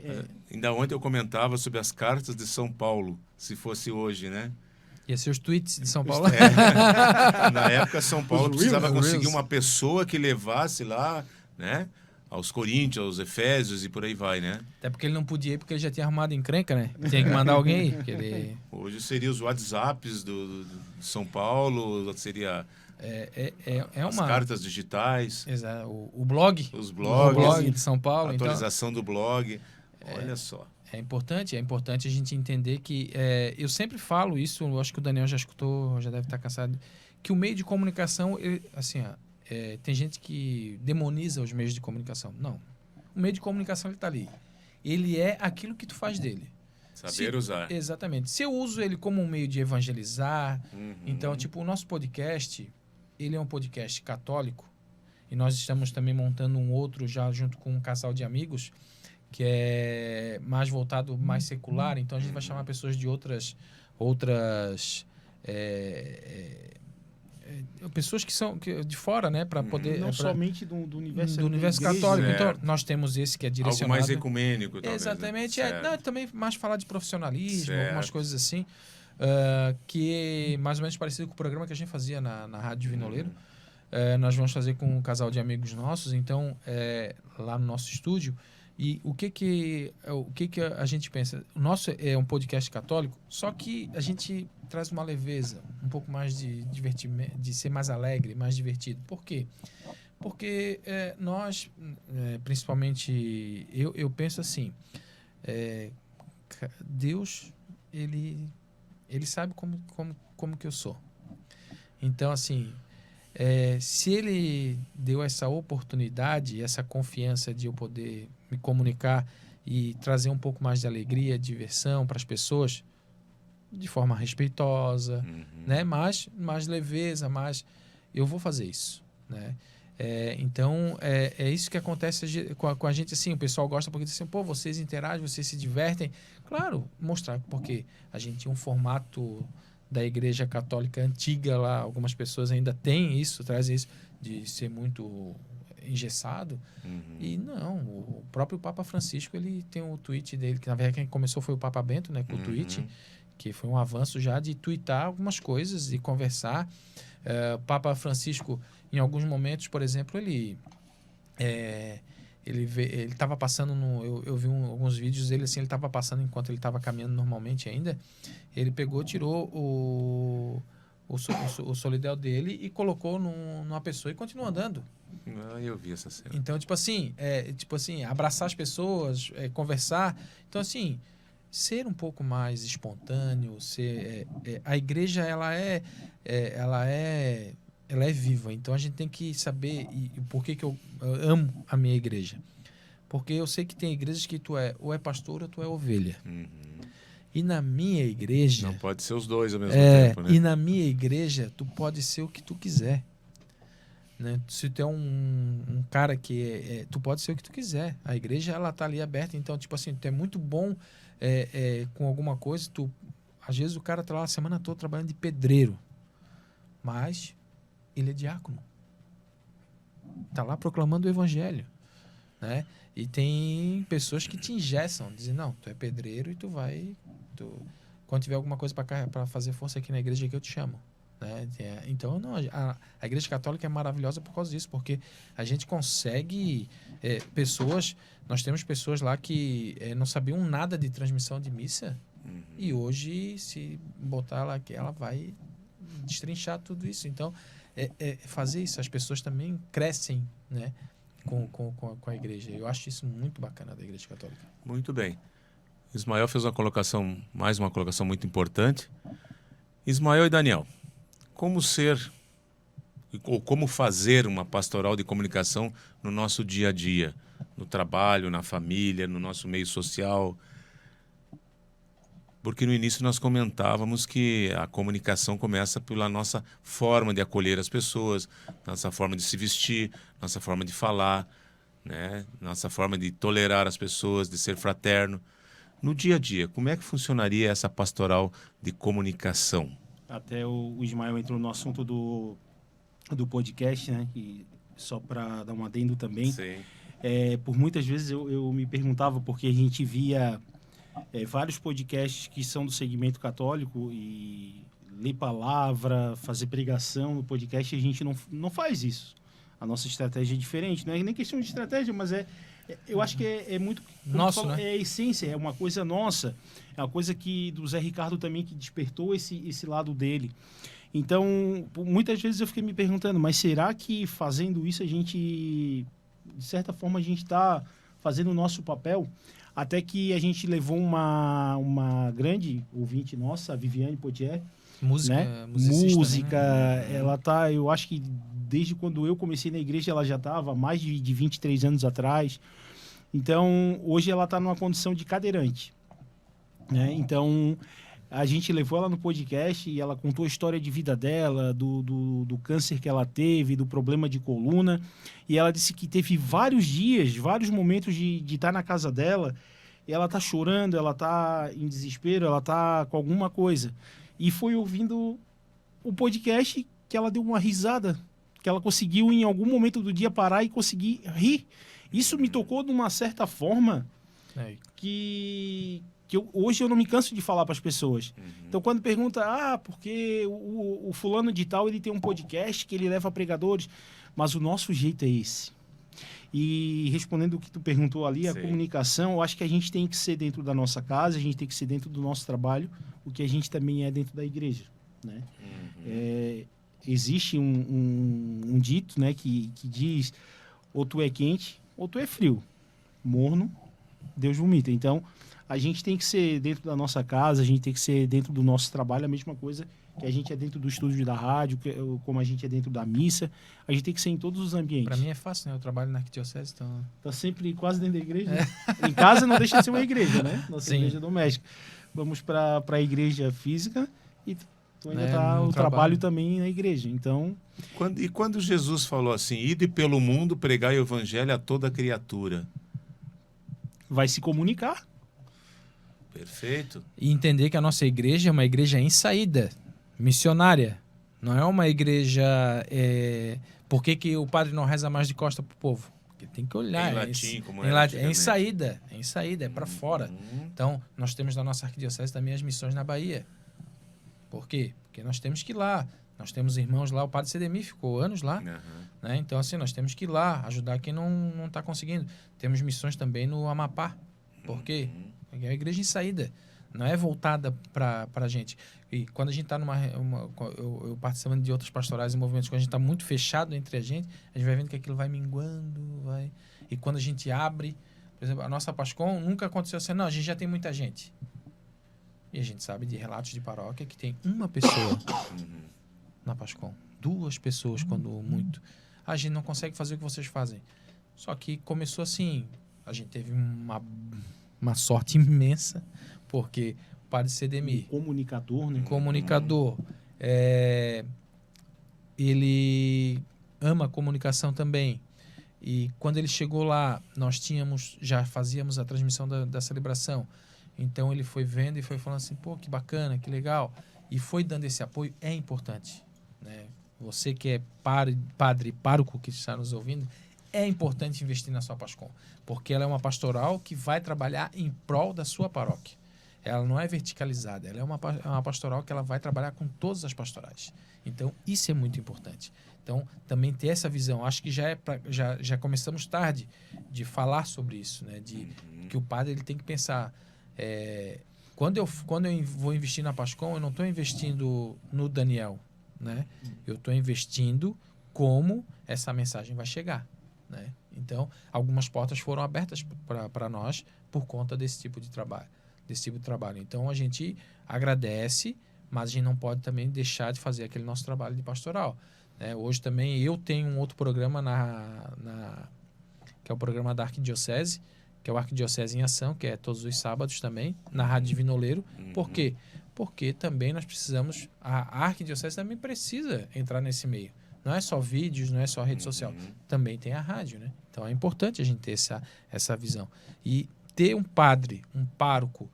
Ainda ontem eu comentava sobre as cartas de São Paulo, se fosse hoje, né? Ia ser os tweets de São Paulo. Na época, São Paulo Os precisava Reels. conseguir uma pessoa que levasse lá, né? Aos Coríntios, aos Efésios e por aí vai, né? Até porque ele não podia ir, porque ele já tinha arrumado encrenca, né? Tinha que mandar alguém ir. Porque ele... Hoje seria os WhatsApps do São Paulo, seria as uma... cartas digitais. Exato. O blog. Os blogs. O blog de São Paulo. A atualização do blog. Olha só. É importante a gente entender que... eu sempre falo isso, eu acho que o Daniel já escutou, já deve estar cansado, que o meio de comunicação, assim, tem gente que demoniza os meios de comunicação. Não. O meio de comunicação, ele está ali. Ele é aquilo que tu faz dele. Saber usar. Exatamente. Se eu uso ele como um meio de evangelizar, então, tipo, o nosso podcast, ele é um podcast católico, e nós estamos também montando um outro já junto com um casal de amigos, que é mais voltado, mais secular, então a gente vai chamar pessoas de outras pessoas que são de fora, né, para poder não somente do universo católico. Certo. Então nós temos esse que é direcionado algo mais ecumênico, talvez. Exatamente. Né? Não, também mais falar de profissionalismo, Certo. algumas coisas assim, que é mais ou menos parecido com o programa que a gente fazia na Rádio Vinoleiro. Nós vamos fazer com um casal de amigos nossos, então lá no nosso estúdio. E o que a gente pensa? O nosso é um podcast católico, só que a gente traz uma leveza, um pouco mais de divertimento, de ser mais alegre, mais divertido. Por quê? Porque nós, principalmente, eu penso assim, Deus, ele sabe como que eu sou. Então, assim, se ele deu essa oportunidade, essa confiança de eu poder me comunicar e trazer um pouco mais de alegria, diversão para as pessoas, de forma respeitosa, né? mais leveza, eu vou fazer isso, né? Então, é isso que acontece com a gente, assim, o pessoal gosta porque diz assim, pô, vocês interagem, vocês se divertem. Claro, mostrar, porque a gente tinha um formato da Igreja Católica antiga lá, algumas pessoas ainda têm isso, trazem isso, de ser muito engessado. E não, o próprio Papa Francisco, ele tem o tweet dele, que na verdade quem começou foi o Papa Bento, né, com o tweet, que foi um avanço já de tweetar algumas coisas e conversar. O Papa Francisco, em alguns momentos, por exemplo, ele estava passando eu vi alguns vídeos dele assim, ele estava passando enquanto ele estava caminhando normalmente ainda, ele pegou, tirou o solidel dele e colocou numa pessoa e continuou andando. Eu vi essa cena. Então, tipo assim, abraçar as pessoas, conversar. Então, assim, ser um pouco mais espontâneo, a igreja, ela é viva. Então, a gente tem que saber por que eu amo a minha igreja. Porque eu sei que tem igrejas que tu ou é pastor ou tu é ovelha. E na minha igreja... Não pode ser os dois ao mesmo tempo, né? E na minha igreja, tu pode ser o que tu quiser. Né? Se tu é um cara que tu pode ser o que tu quiser. A igreja, ela tá ali aberta. Então, tipo assim, tu é muito bom com alguma coisa. Às vezes o cara tá lá a semana toda trabalhando de pedreiro. Mas ele é diácono. Tá lá proclamando o evangelho. Né? E tem pessoas que te engessam. Dizem, não, tu é pedreiro e tu vai... quando tiver alguma coisa para fazer força aqui na igreja que eu te chamo. Né? Então, não, a Igreja Católica é maravilhosa por causa disso, porque a gente consegue pessoas, nós temos pessoas lá que não sabiam nada de transmissão de missa, e hoje, se botar lá, ela vai destrinchar tudo isso. Então, fazer isso, as pessoas também crescem, né? com a igreja. Eu acho isso muito bacana da Igreja Católica. Muito bem. Ismael fez mais uma colocação muito importante. Ismael e Daniel, como ser ou como fazer uma pastoral de comunicação no nosso dia a dia, no trabalho, na família, no nosso meio social? Porque no início nós comentávamos que a comunicação começa pela nossa forma de acolher as pessoas, nossa forma de se vestir, nossa forma de falar, né? Nossa forma de tolerar as pessoas, de ser fraterno. No dia a dia, como é que funcionaria essa pastoral de comunicação? Até o Ismael entrou no assunto do podcast, né? E só para dar um adendo também, Sim. por muitas vezes eu me perguntava, porque a gente via vários podcasts que são do segmento católico e ler palavra, fazer pregação no podcast, a gente não faz isso. A nossa estratégia é diferente. Não é nem questão de estratégia, mas eu acho que é muito... Nosso, falou, né? É a essência, é uma coisa nossa. É uma coisa que do Zé Ricardo também, que despertou esse lado dele. Então, muitas vezes eu fiquei me perguntando, mas será que fazendo isso a gente, de certa forma, a gente está fazendo o nosso papel? Até que a gente levou uma grande ouvinte nossa, a Viviane Potier, Música, né? musicista, Música, né? ela tá, eu acho que desde quando eu comecei na igreja ela já estava, mais de 23 anos atrás. Então, hoje ela está numa condição de cadeirante, né? Então, a gente levou ela no podcast e ela contou a história de vida dela, do câncer que ela teve, do problema de coluna. E ela disse que teve vários dias, vários momentos de estar na casa dela, e ela tá chorando, ela tá em desespero, ela tá com alguma coisa. E foi ouvindo o podcast que ela deu uma risada, que ela conseguiu em algum momento do dia parar e conseguir rir. Isso me tocou de uma certa forma que hoje eu não me canso de falar para as pessoas. Então, quando pergunta, porque o fulano de tal, ele tem um podcast que ele leva pregadores, mas o nosso jeito é esse. E respondendo o que tu perguntou ali, a comunicação, eu acho que a gente tem que ser dentro da nossa casa, a gente tem que ser dentro do nosso trabalho, o que a gente também é dentro da igreja, né? Existe um dito, né, que diz, ou tu é quente, ou tu é frio. Morno, Deus vomita. Então, a gente tem que ser dentro da nossa casa, a gente tem que ser dentro do nosso trabalho, a mesma coisa que a gente é dentro do estúdio da rádio, como a gente é dentro da missa, a gente tem que ser em todos os ambientes. Para mim é fácil, né? Eu trabalho na arquidiocese, então... Tá sempre quase dentro da igreja. Né? Em casa não deixa de ser uma igreja, né? Nossa Sim. igreja doméstica. Vamos para a igreja física e tu ainda tá no o trabalho também na igreja. Então... Quando Jesus falou assim, ide pelo mundo, pregai o evangelho a toda criatura. vai se comunicar. Perfeito. E entender que a nossa igreja é uma igreja em saída, missionária. Não é uma igreja... Por que o padre não reza mais de costa pro povo? Porque tem que olhar. Em latim, como em era latim, antigamente. é em saída, é para fora. Então, nós temos na nossa arquidiocese também as missões na Bahia. Por quê? Porque nós temos que ir lá. Nós temos irmãos lá, o padre Cedemir ficou anos lá. Né? Então, assim, nós temos que ir lá, ajudar quem não está conseguindo. Temos missões também no Amapá. Por quê? Porque é uma igreja em saída. Não é voltada para a gente. E quando a gente está eu participando de outros pastorais e movimentos, quando a gente está muito fechado entre a gente vai vendo que aquilo vai minguando, vai... E quando a gente abre, por exemplo, a nossa Pascom nunca aconteceu assim, não, a gente já tem muita gente. E a gente sabe de relatos de paróquia que tem uma pessoa na Pascom. 2 pessoas, quando muito. A gente não consegue fazer o que vocês fazem. Só que começou assim, a gente teve uma sorte imensa, porque o padre Cedemir... Comunicador, né? Comunicador. Ele ama a comunicação também. E quando ele chegou lá, nós já fazíamos a transmissão da celebração. Então ele foi vendo e foi falando assim, pô, que bacana, que legal. E foi dando esse apoio, é importante. Né? Você que é padre, pároco que está nos ouvindo, é importante investir na sua Pascom, porque ela é uma pastoral que vai trabalhar em prol da sua paróquia. Ela não é verticalizada, ela é uma pastoral que ela vai trabalhar com todas as pastorais. Então, isso é muito importante. Então, também ter essa visão. Acho que já começamos tarde de falar sobre isso, né? Que o padre ele tem que pensar... Quando eu vou investir na Pascom, eu não estou investindo no Daniel, né? Eu estou investindo como essa mensagem vai chegar. Né? Então, algumas portas foram abertas para nós por conta desse tipo de trabalho. Então, a gente agradece, mas a gente não pode também deixar de fazer aquele nosso trabalho de pastoral. Né? Hoje também eu tenho um outro programa que é o programa da Arquidiocese, que é o Arquidiocese em Ação, que é todos os sábados também, na Rádio Divino Oleiro. Por quê? Porque também nós precisamos... A Arquidiocese também precisa entrar nesse meio. Não é só vídeos, não é só rede social. Também tem a rádio, né? Então é importante a gente ter essa visão. E ter um padre, um pároco,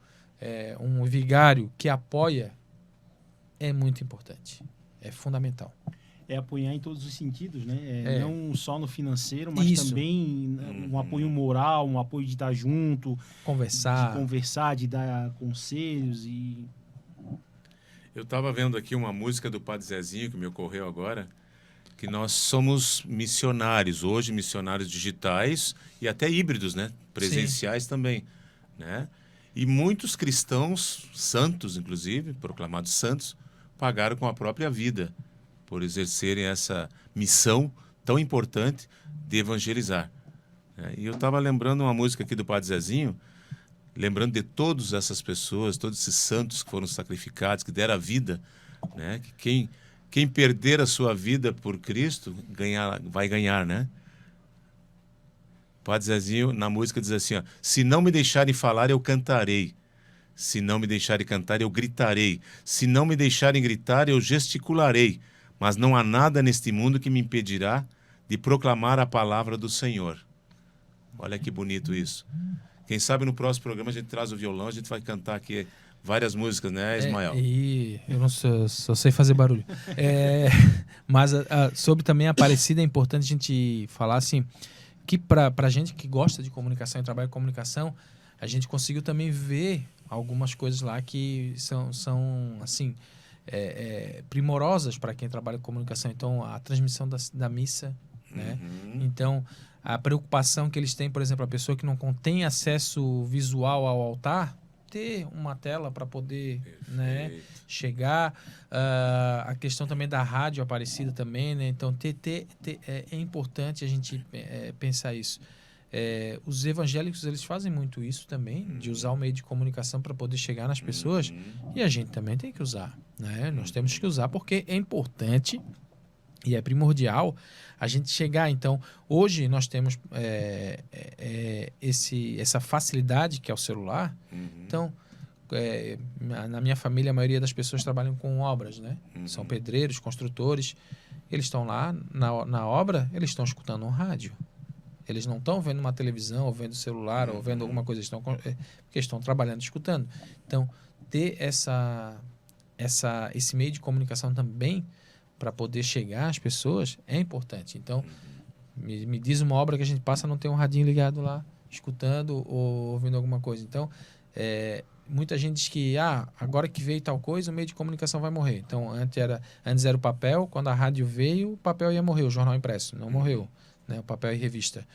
um vigário que apoia é muito importante. É fundamental. é apoiar em todos os sentidos, né? Não só no financeiro, mas Isso. também um apoio moral, um apoio de estar junto, Conversar. de dar conselhos e... Eu estava vendo aqui uma música do Padre Zezinho que me ocorreu agora, que nós somos missionários, hoje missionários digitais e até híbridos, né? Presenciais também, né? E muitos cristãos, santos inclusive, proclamados santos, pagaram com a própria vida por exercerem essa missão tão importante de evangelizar. E eu estava lembrando uma música aqui do Padre Zezinho, lembrando de todas essas pessoas, todos esses santos que foram sacrificados, que deram a vida, né? Que quem perder a sua vida por Cristo vai ganhar, né? O Padre Zezinho, na música, diz assim, ó, se não me deixarem falar, eu cantarei. Se não me deixarem cantar, eu gritarei. Se não me deixarem gritar, eu gesticularei. Mas não há nada neste mundo que me impedirá de proclamar a palavra do Senhor. Olha que bonito isso. Quem sabe no próximo programa a gente traz o violão, a gente vai cantar aqui várias músicas, né, Ismael? E eu não só sei fazer barulho. Mas sobre também a Aparecida é importante a gente falar assim, que para gente que gosta de comunicação e trabalha com comunicação, a gente conseguiu também ver algumas coisas lá que são assim, primorosas para quem trabalha com comunicação. Então, a transmissão da missa, né? Então, a preocupação que eles têm, por exemplo, a pessoa que não tem acesso visual ao altar, ter uma tela para poder, né, chegar. A questão também da rádio Aparecida também, né? Então, é importante a gente pensar isso. Os evangélicos, eles fazem muito isso também, de usar o meio de comunicação para poder chegar nas pessoas, e a gente também tem que usar, né? Nós temos que usar porque é importante e é primordial a gente chegar. Então, hoje nós temos essa facilidade que é o celular. Então, na minha família, a maioria das pessoas trabalham com obras, né? São pedreiros, construtores. Eles estão lá na obra, eles estão escutando um rádio. Eles não estão vendo uma televisão, ou vendo celular, ou vendo alguma coisa, porque estão trabalhando, escutando. Então, ter esse meio de comunicação também para poder chegar às pessoas é importante. Então, me diz uma obra que a gente passa, não tem um radinho ligado lá, escutando ou ouvindo alguma coisa. Então, muita gente diz que agora que veio tal coisa, o meio de comunicação vai morrer. Então, antes era o papel, quando a rádio veio, o papel ia morrer, o jornal impresso, não morreu, né? O papel e revista.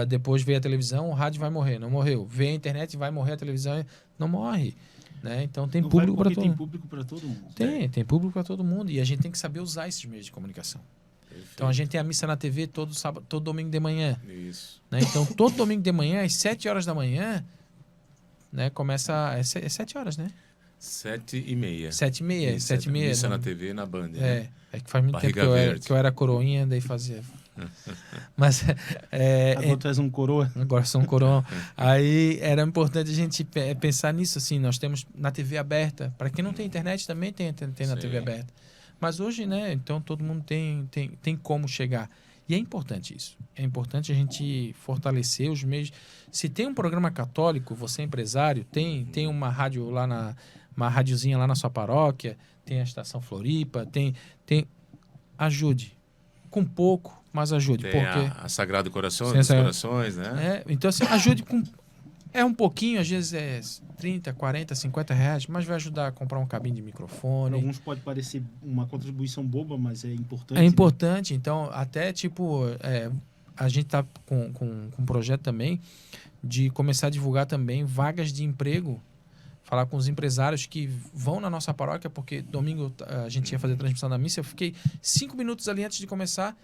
Depois veio a televisão, o rádio vai morrer, não morreu. Veio a internet, vai morrer a televisão, não morre. Né? Então tem público para todo mundo. Tem público para todo mundo. Tem público para todo mundo. E a gente tem que saber usar esses meios de comunicação. Perfeito. Então a gente tem a missa na TV todo domingo de manhã. Isso. Né? Então todo domingo de manhã, às 7 horas da manhã, né? Começa. É 7 horas, né? 7h30. 7h30. 7h30. Missa na TV e na Band. Né? É que faz muito Barriga tempo que eu era coroinha, daí fazia. Mas agora tu és um coroa. Agora sou um coroa. Aí era importante a gente pensar nisso, assim. Nós temos na TV aberta. Para quem não tem internet, também tem na TV aberta. Mas hoje, né? Então todo mundo tem como chegar. E é importante isso. É importante a gente fortalecer os meios. Se tem um programa católico, você é empresário, tem uma rádio lá uma radiozinha lá na sua paróquia, tem a Estação Floripa, ajude. Com pouco, mas ajude. Tem porque a Sagrado Coração dos Corações, né? Então, assim, ajude com... É um pouquinho, às vezes é 30, 40, 50 reais, mas vai ajudar a comprar um cabine de microfone. Para alguns pode parecer uma contribuição boba, mas é importante. É importante. Né? Então, até, tipo, a gente tá com um projeto também de começar a divulgar também vagas de emprego, falar com os empresários que vão na nossa paróquia, porque domingo a gente ia fazer a transmissão da missa, eu fiquei 5 minutos ali antes de começar,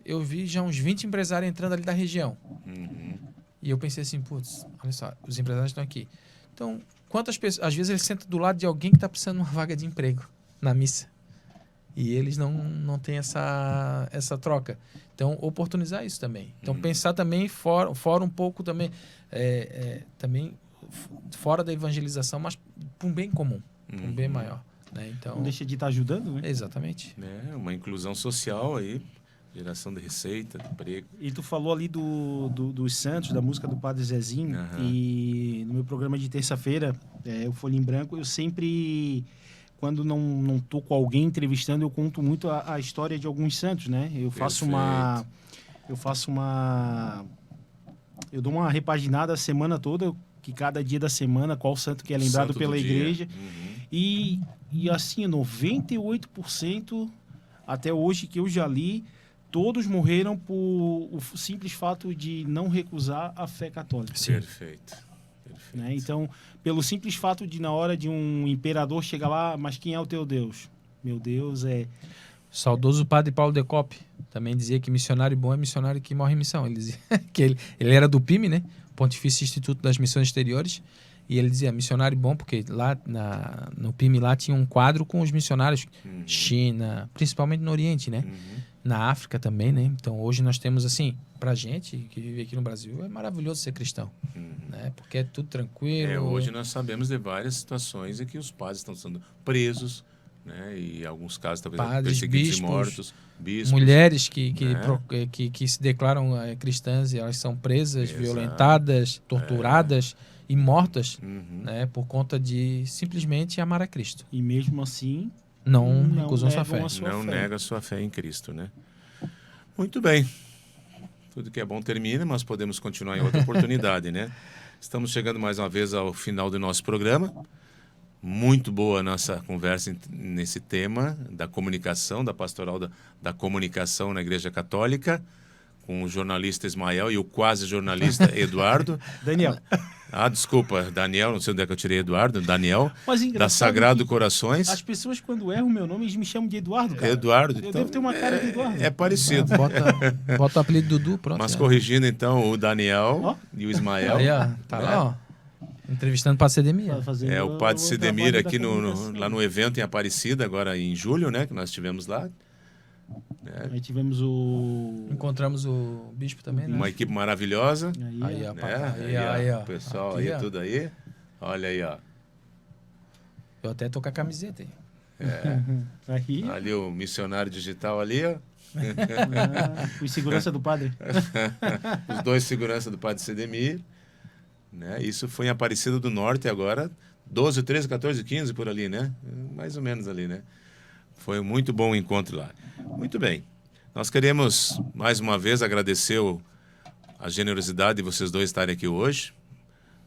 eu vi já uns 20 empresários entrando ali da região. E eu pensei assim, putz, olha só, os empresários estão aqui. Então, quantas pessoas... Às vezes eles sentam do lado de alguém que está precisando de uma vaga de emprego na missa. E eles não têm essa troca. Então, oportunizar isso também. Então, pensar também fora um pouco também... também fora da evangelização, mas para um bem comum, para um bem maior. Né? Então, não deixa de estar ajudando, né? Exatamente. Uma inclusão social aí, geração de receita, de emprego. E tu falou ali dos santos, da música do Padre Zezinho, e no meu programa de terça-feira, o Folha em Branco, eu sempre quando não tô com alguém entrevistando, eu conto muito a história de alguns santos, né? Eu dou uma repaginada a semana toda, que cada dia da semana, qual santo que é lembrado Santo pela do dia. igreja. E assim, 98% até hoje que eu já li, todos morreram por o simples fato de não recusar a fé católica. Perfeito. Né? Então, pelo simples fato de, na hora de um imperador chegar lá, mas quem é o teu Deus? Meu Deus é... Saudoso padre Paulo de Coppe também dizia que missionário bom é missionário que morre em missão. Ele dizia que ele era do PIME, né? Pontifício Instituto das Missões Exteriores. E ele dizia missionário bom porque lá no PIME lá tinha um quadro com os missionários China, principalmente no Oriente, né? Na África também, né? Então hoje nós temos assim, pra gente que vive aqui no Brasil, é maravilhoso ser cristão, né? Porque é tudo tranquilo. Hoje nós sabemos de várias situações em que os padres estão sendo presos, né? E em alguns casos talvez Padres, perseguidos bispos, e mortos, bispos, mulheres que né? se declaram cristãs e elas são presas, violentadas, torturadas e mortas, né? Por conta de simplesmente amar a Cristo. E mesmo assim... Não recusam sua negam fé. Não nega a sua fé em Cristo, né? Muito bem. Tudo que é bom termina, mas podemos continuar em outra oportunidade, né? Estamos chegando mais uma vez ao final do nosso programa. Muito boa a nossa conversa nesse tema da comunicação, da pastoral da comunicação na Igreja Católica, com o jornalista Ismael e o quase jornalista Eduardo. Daniel. Desculpa, Daniel, não sei onde é que eu tirei Eduardo, Daniel, Mas da Sagrado Corações. As pessoas, quando erram o meu nome, eles me chamam de Eduardo, cara. Eduardo, Eu então, devo ter uma cara de Eduardo. É parecido. Bota o apelido Dudu, pronto. Mas corrigindo, então, o Daniel e o Ismael. Aí, ó, tá lá, ó. Entrevistando o Padre Sedemir. O Padre Sedemir aqui lá no evento em Aparecida, agora em julho, né? Que nós estivemos lá. Aí tivemos Encontramos o bispo também, né? Uma equipe maravilhosa. Aí, ó. Aí, ó. O pessoal aqui, aí, ó. tudo aí. Olha aí, ó. Eu até tô com a camiseta aí. Aqui. Ali o missionário digital ali, ó. O segurança do padre. Os dois seguranças do Padre Sedemir. Né? Isso foi em Aparecida do Norte agora. 12, 13, 14, 15 por ali, né? Mais ou menos ali, né? Foi um muito bom encontro lá. Muito bem. Nós queremos, mais uma vez, agradecer a generosidade de vocês dois estarem aqui hoje.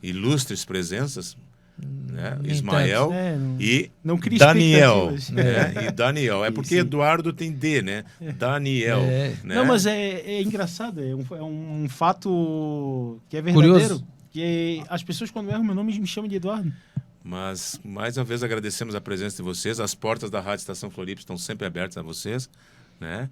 Ilustres presenças. Né? Ismael e Daniel. Né? E Daniel. É porque Eduardo tem D, né? Daniel. Né? Não, mas é engraçado. É um fato que é verdadeiro. Curioso. Que as pessoas, quando erram meu nome, me chamam de Eduardo. Mas, mais uma vez, agradecemos a presença de vocês. As portas da Rádio Estação Floripa estão sempre abertas a vocês, né?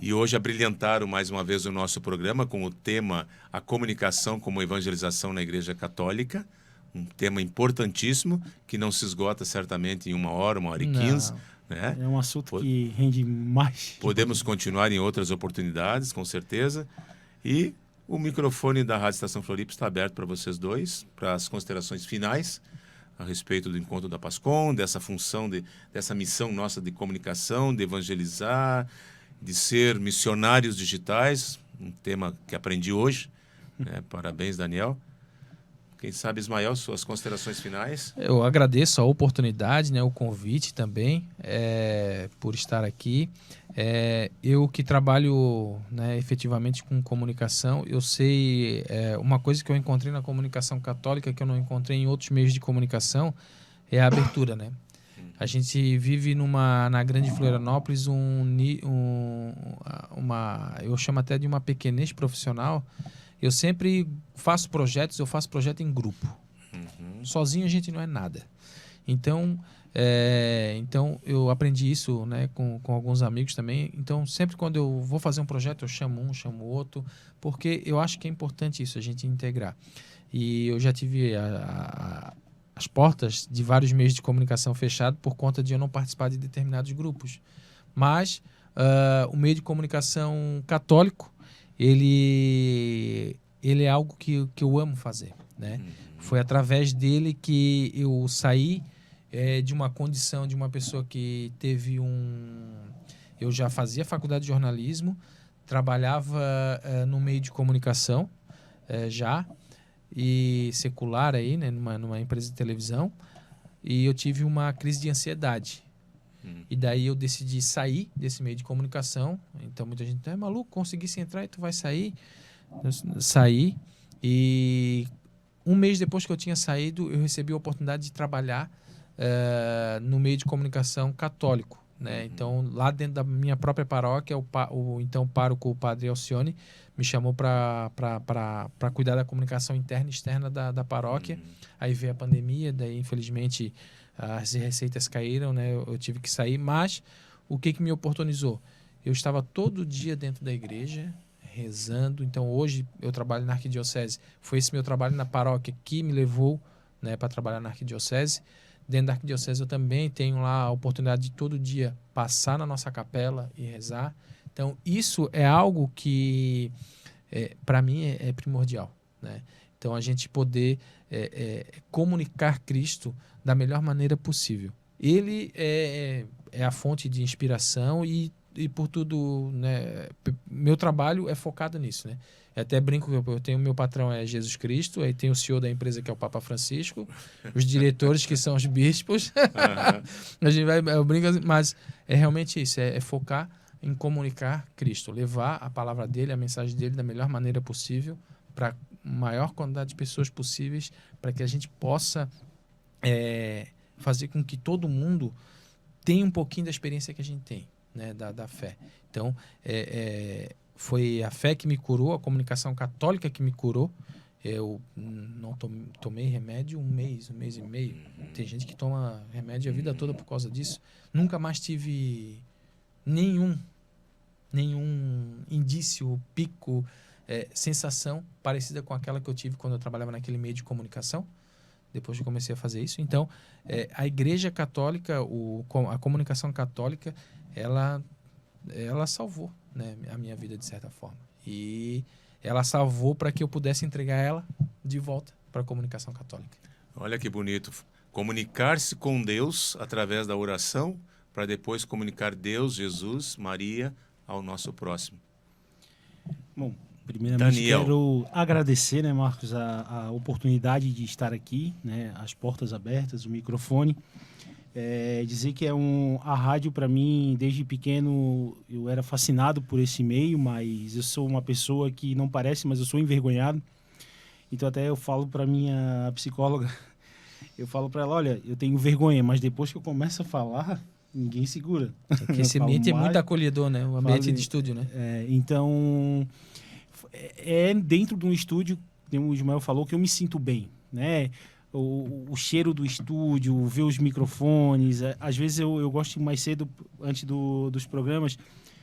E hoje abrilhantaram mais uma vez o nosso programa com o tema A Comunicação como Evangelização na Igreja Católica. Um tema importantíssimo, que não se esgota certamente em 1 hora e 15. Né? É um assunto que rende mais. Podemos continuar em outras oportunidades, com certeza. E o microfone da Rádio Estação Floripa está aberto para vocês dois, para as considerações finais a respeito do encontro da Pascom, dessa função, dessa missão nossa de comunicação, de evangelizar, de ser missionários digitais, um tema que aprendi hoje. Né? Parabéns, Daniel. Quem sabe, Ismael, suas considerações finais? Eu agradeço a oportunidade, né, o convite também, por estar aqui. Eu que trabalho, né, efetivamente com comunicação, eu sei uma coisa que eu encontrei na comunicação católica que eu não encontrei em outros meios de comunicação é a abertura, né? A gente vive na grande Florianópolis eu chamo até de uma pequenez profissional. Eu sempre faço projetos, eu faço projeto em grupo. Sozinho a gente não é nada. Então eu aprendi isso, né, com alguns amigos também. Então, sempre quando eu vou fazer um projeto, eu chamo um, chamo outro, porque eu acho que é importante isso, a gente integrar. E eu já tive as portas de vários meios de comunicação fechadas por conta de eu não participar de determinados grupos. Mas o meio de comunicação católico, ele é algo que eu amo fazer, né? Foi através dele que eu saí de uma condição de uma pessoa que teve eu já fazia faculdade de jornalismo, trabalhava no meio de comunicação e secular aí, né? Numa empresa de televisão. e eu tive uma crise de ansiedade. E daí eu decidi sair desse meio de comunicação. Então muita gente é maluco, conseguisse entrar e tu vai sair. Eu saí, e um mês depois que eu tinha saído, eu recebi a oportunidade de trabalhar no meio de comunicação católico, né? Então, lá dentro da minha própria paróquia, o então pároco, o padre Alcione, me chamou para cuidar da comunicação interna e externa da paróquia. Aí veio a pandemia, daí infelizmente as receitas caíram, né? Eu tive que sair, mas o que me oportunizou? Eu estava todo dia dentro da igreja, rezando. Então, hoje eu trabalho na arquidiocese. Foi esse meu trabalho na paróquia que me levou, né, para trabalhar na arquidiocese. Dentro da arquidiocese eu também tenho lá a oportunidade de todo dia passar na nossa capela e rezar. Então, isso é algo que, para mim, é primordial, né? Então, a gente poder comunicar Cristo da melhor maneira possível. Ele é a fonte de inspiração e por tudo, né, meu trabalho é focado nisso, né? Eu até brinco que eu tenho, meu patrão é Jesus Cristo, aí tem o CEO da empresa que é o Papa Francisco, os diretores que são os bispos. A gente eu brinco, mas é realmente isso, é focar em comunicar Cristo, levar a palavra dele, a mensagem dele da melhor maneira possível para a maior quantidade de pessoas possíveis, para que a gente possa fazer com que todo mundo tenha um pouquinho da experiência que a gente tem, né, da fé. Então, foi a fé que me curou, a comunicação católica que me curou. Eu não tomei remédio um mês e meio. Tem gente que toma remédio a vida toda por causa disso. Nunca mais tive nenhum indício, pico, sensação parecida com aquela que eu tive quando eu trabalhava naquele meio de comunicação, depois que eu comecei a fazer isso. Então, a Igreja Católica, a comunicação católica, ela salvou, né, a minha vida de certa forma. E ela salvou para que eu pudesse entregar ela de volta para a comunicação católica. Olha que bonito. Comunicar-se com Deus através da oração, para depois comunicar Deus, Jesus, Maria ao nosso próximo. Bom, primeiramente Daniel, quero agradecer, né, Marcos, a oportunidade de estar aqui, né, as portas abertas, o microfone. Dizer que a rádio, para mim, desde pequeno, eu era fascinado por esse meio, mas eu sou uma pessoa que não parece, mas eu sou envergonhado. Então, até eu falo para minha psicóloga, eu falo para ela, olha, eu tenho vergonha, mas depois que eu começo a falar, ninguém segura. Porque esse ambiente é muito acolhedor, né? O ambiente de estúdio, né? Então, dentro de um estúdio, como o Ismael falou, que eu me sinto bem, né? O cheiro do estúdio, ver os microfones. Às vezes eu gosto de ir mais cedo, antes dos programas,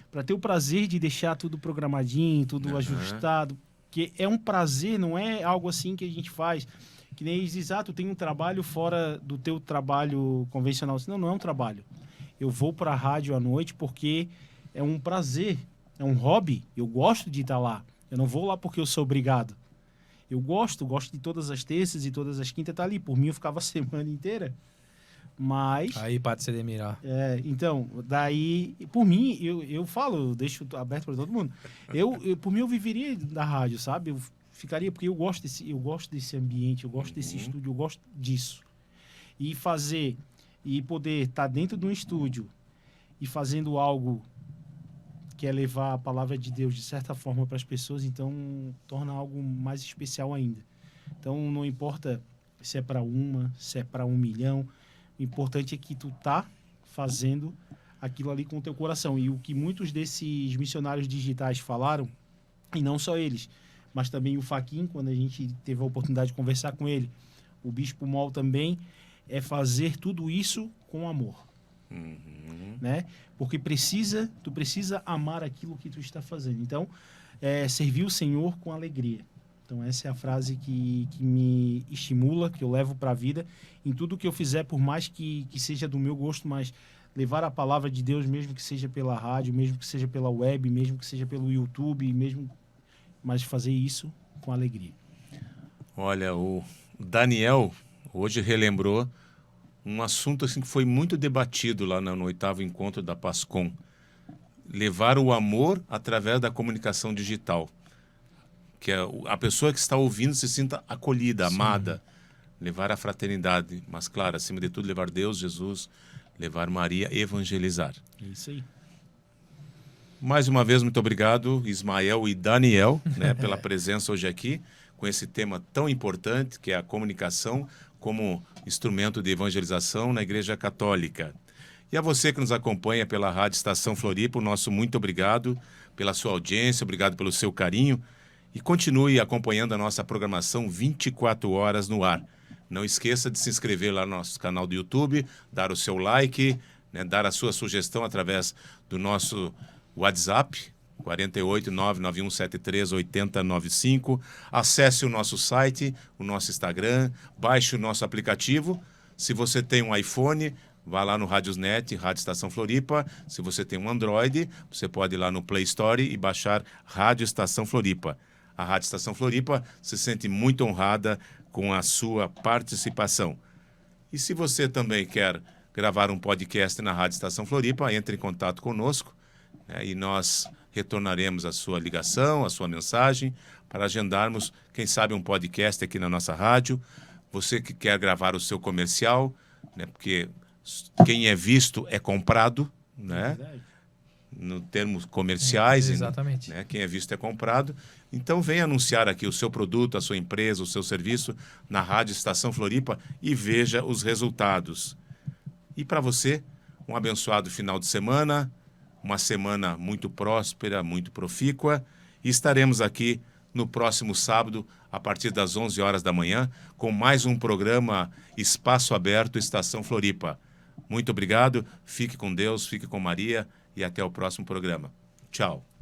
para ter o prazer de deixar tudo programadinho, tudo ajustado. Que é um prazer, não é algo assim que a gente faz. Que nem diz, tu tem um trabalho fora do teu trabalho convencional. Não é um trabalho. Eu vou para a rádio à noite porque é um prazer, é um hobby. Eu gosto de estar lá. Eu não vou lá porque eu sou obrigado. Eu gosto de todas as terças e todas as quintas estar ali. Por mim, eu ficava a semana inteira. Mas... Aí, Padre Cedemir. Então, daí, por mim, eu falo, eu deixo aberto para todo mundo. Por mim, eu viveria da rádio, sabe? Eu ficaria, porque eu gosto desse ambiente, eu gosto desse estúdio, eu gosto disso. E poder estar dentro de um estúdio e fazendo algo que é levar a palavra de Deus de certa forma para as pessoas, então torna algo mais especial ainda. Então não importa se é para se é para 1 milhão, o importante é que tu tá fazendo aquilo ali com o teu coração. E o que muitos desses missionários digitais falaram, e não só eles, mas também o Faquin, quando a gente teve a oportunidade de conversar com ele, o Bispo Mol também, é fazer tudo isso com amor. Né? Porque tu precisa amar aquilo que tu está fazendo. Então, servir o Senhor com alegria. Então, essa é a frase que me estimula, que eu levo para a vida. Em tudo que eu fizer, por mais que seja do meu gosto, mas levar a palavra de Deus, mesmo que seja pela rádio, mesmo que seja pela web, mesmo que seja pelo YouTube, mas fazer isso com alegria. Olha, o Daniel hoje relembrou um assunto assim que foi muito debatido lá no 8º encontro da PASCOM. Levar o amor através da comunicação digital. Que a pessoa que está ouvindo se sinta acolhida, amada. levar a fraternidade, mas claro, acima de tudo, levar Deus, Jesus, levar Maria, evangelizar. Isso aí. Mais uma vez, muito obrigado, Ismael e Daniel, né, pela presença hoje aqui, com esse tema tão importante, que é a comunicação como instrumento de evangelização na Igreja Católica. E a você que nos acompanha pela Rádio Estação Floripa, o nosso muito obrigado pela sua audiência, obrigado pelo seu carinho, e continue acompanhando a nossa programação 24 horas no ar. Não esqueça de se inscrever lá no nosso canal do YouTube, dar o seu like, né, dar a sua sugestão através do nosso WhatsApp, 48991738095. Acesse o nosso site, o nosso Instagram, baixe o nosso aplicativo. Se você tem um iPhone, vá lá no Radiosnet, Rádio Estação Floripa. Se você tem um Android, você pode ir lá no Play Store e baixar Rádio Estação Floripa. A Rádio Estação Floripa se sente muito honrada com a sua participação. E se você também quer gravar um podcast na Rádio Estação Floripa, entre em contato conosco, né, e nós retornaremos a sua ligação, a sua mensagem, para agendarmos, quem sabe, um podcast aqui na nossa rádio. Você que quer gravar o seu comercial, né, porque quem é visto é comprado, né? No termos comerciais, exatamente. Né, quem é visto é comprado. Então venha anunciar aqui o seu produto, a sua empresa, o seu serviço na Rádio Estação Floripa e veja os resultados. E para você, um abençoado final de semana, uma semana muito próspera, muito profícua, e estaremos aqui no próximo sábado, a partir das 11 horas da manhã, com mais um programa Espaço Aberto Estação Floripa. Muito obrigado, fique com Deus, fique com Maria e até o próximo programa. Tchau.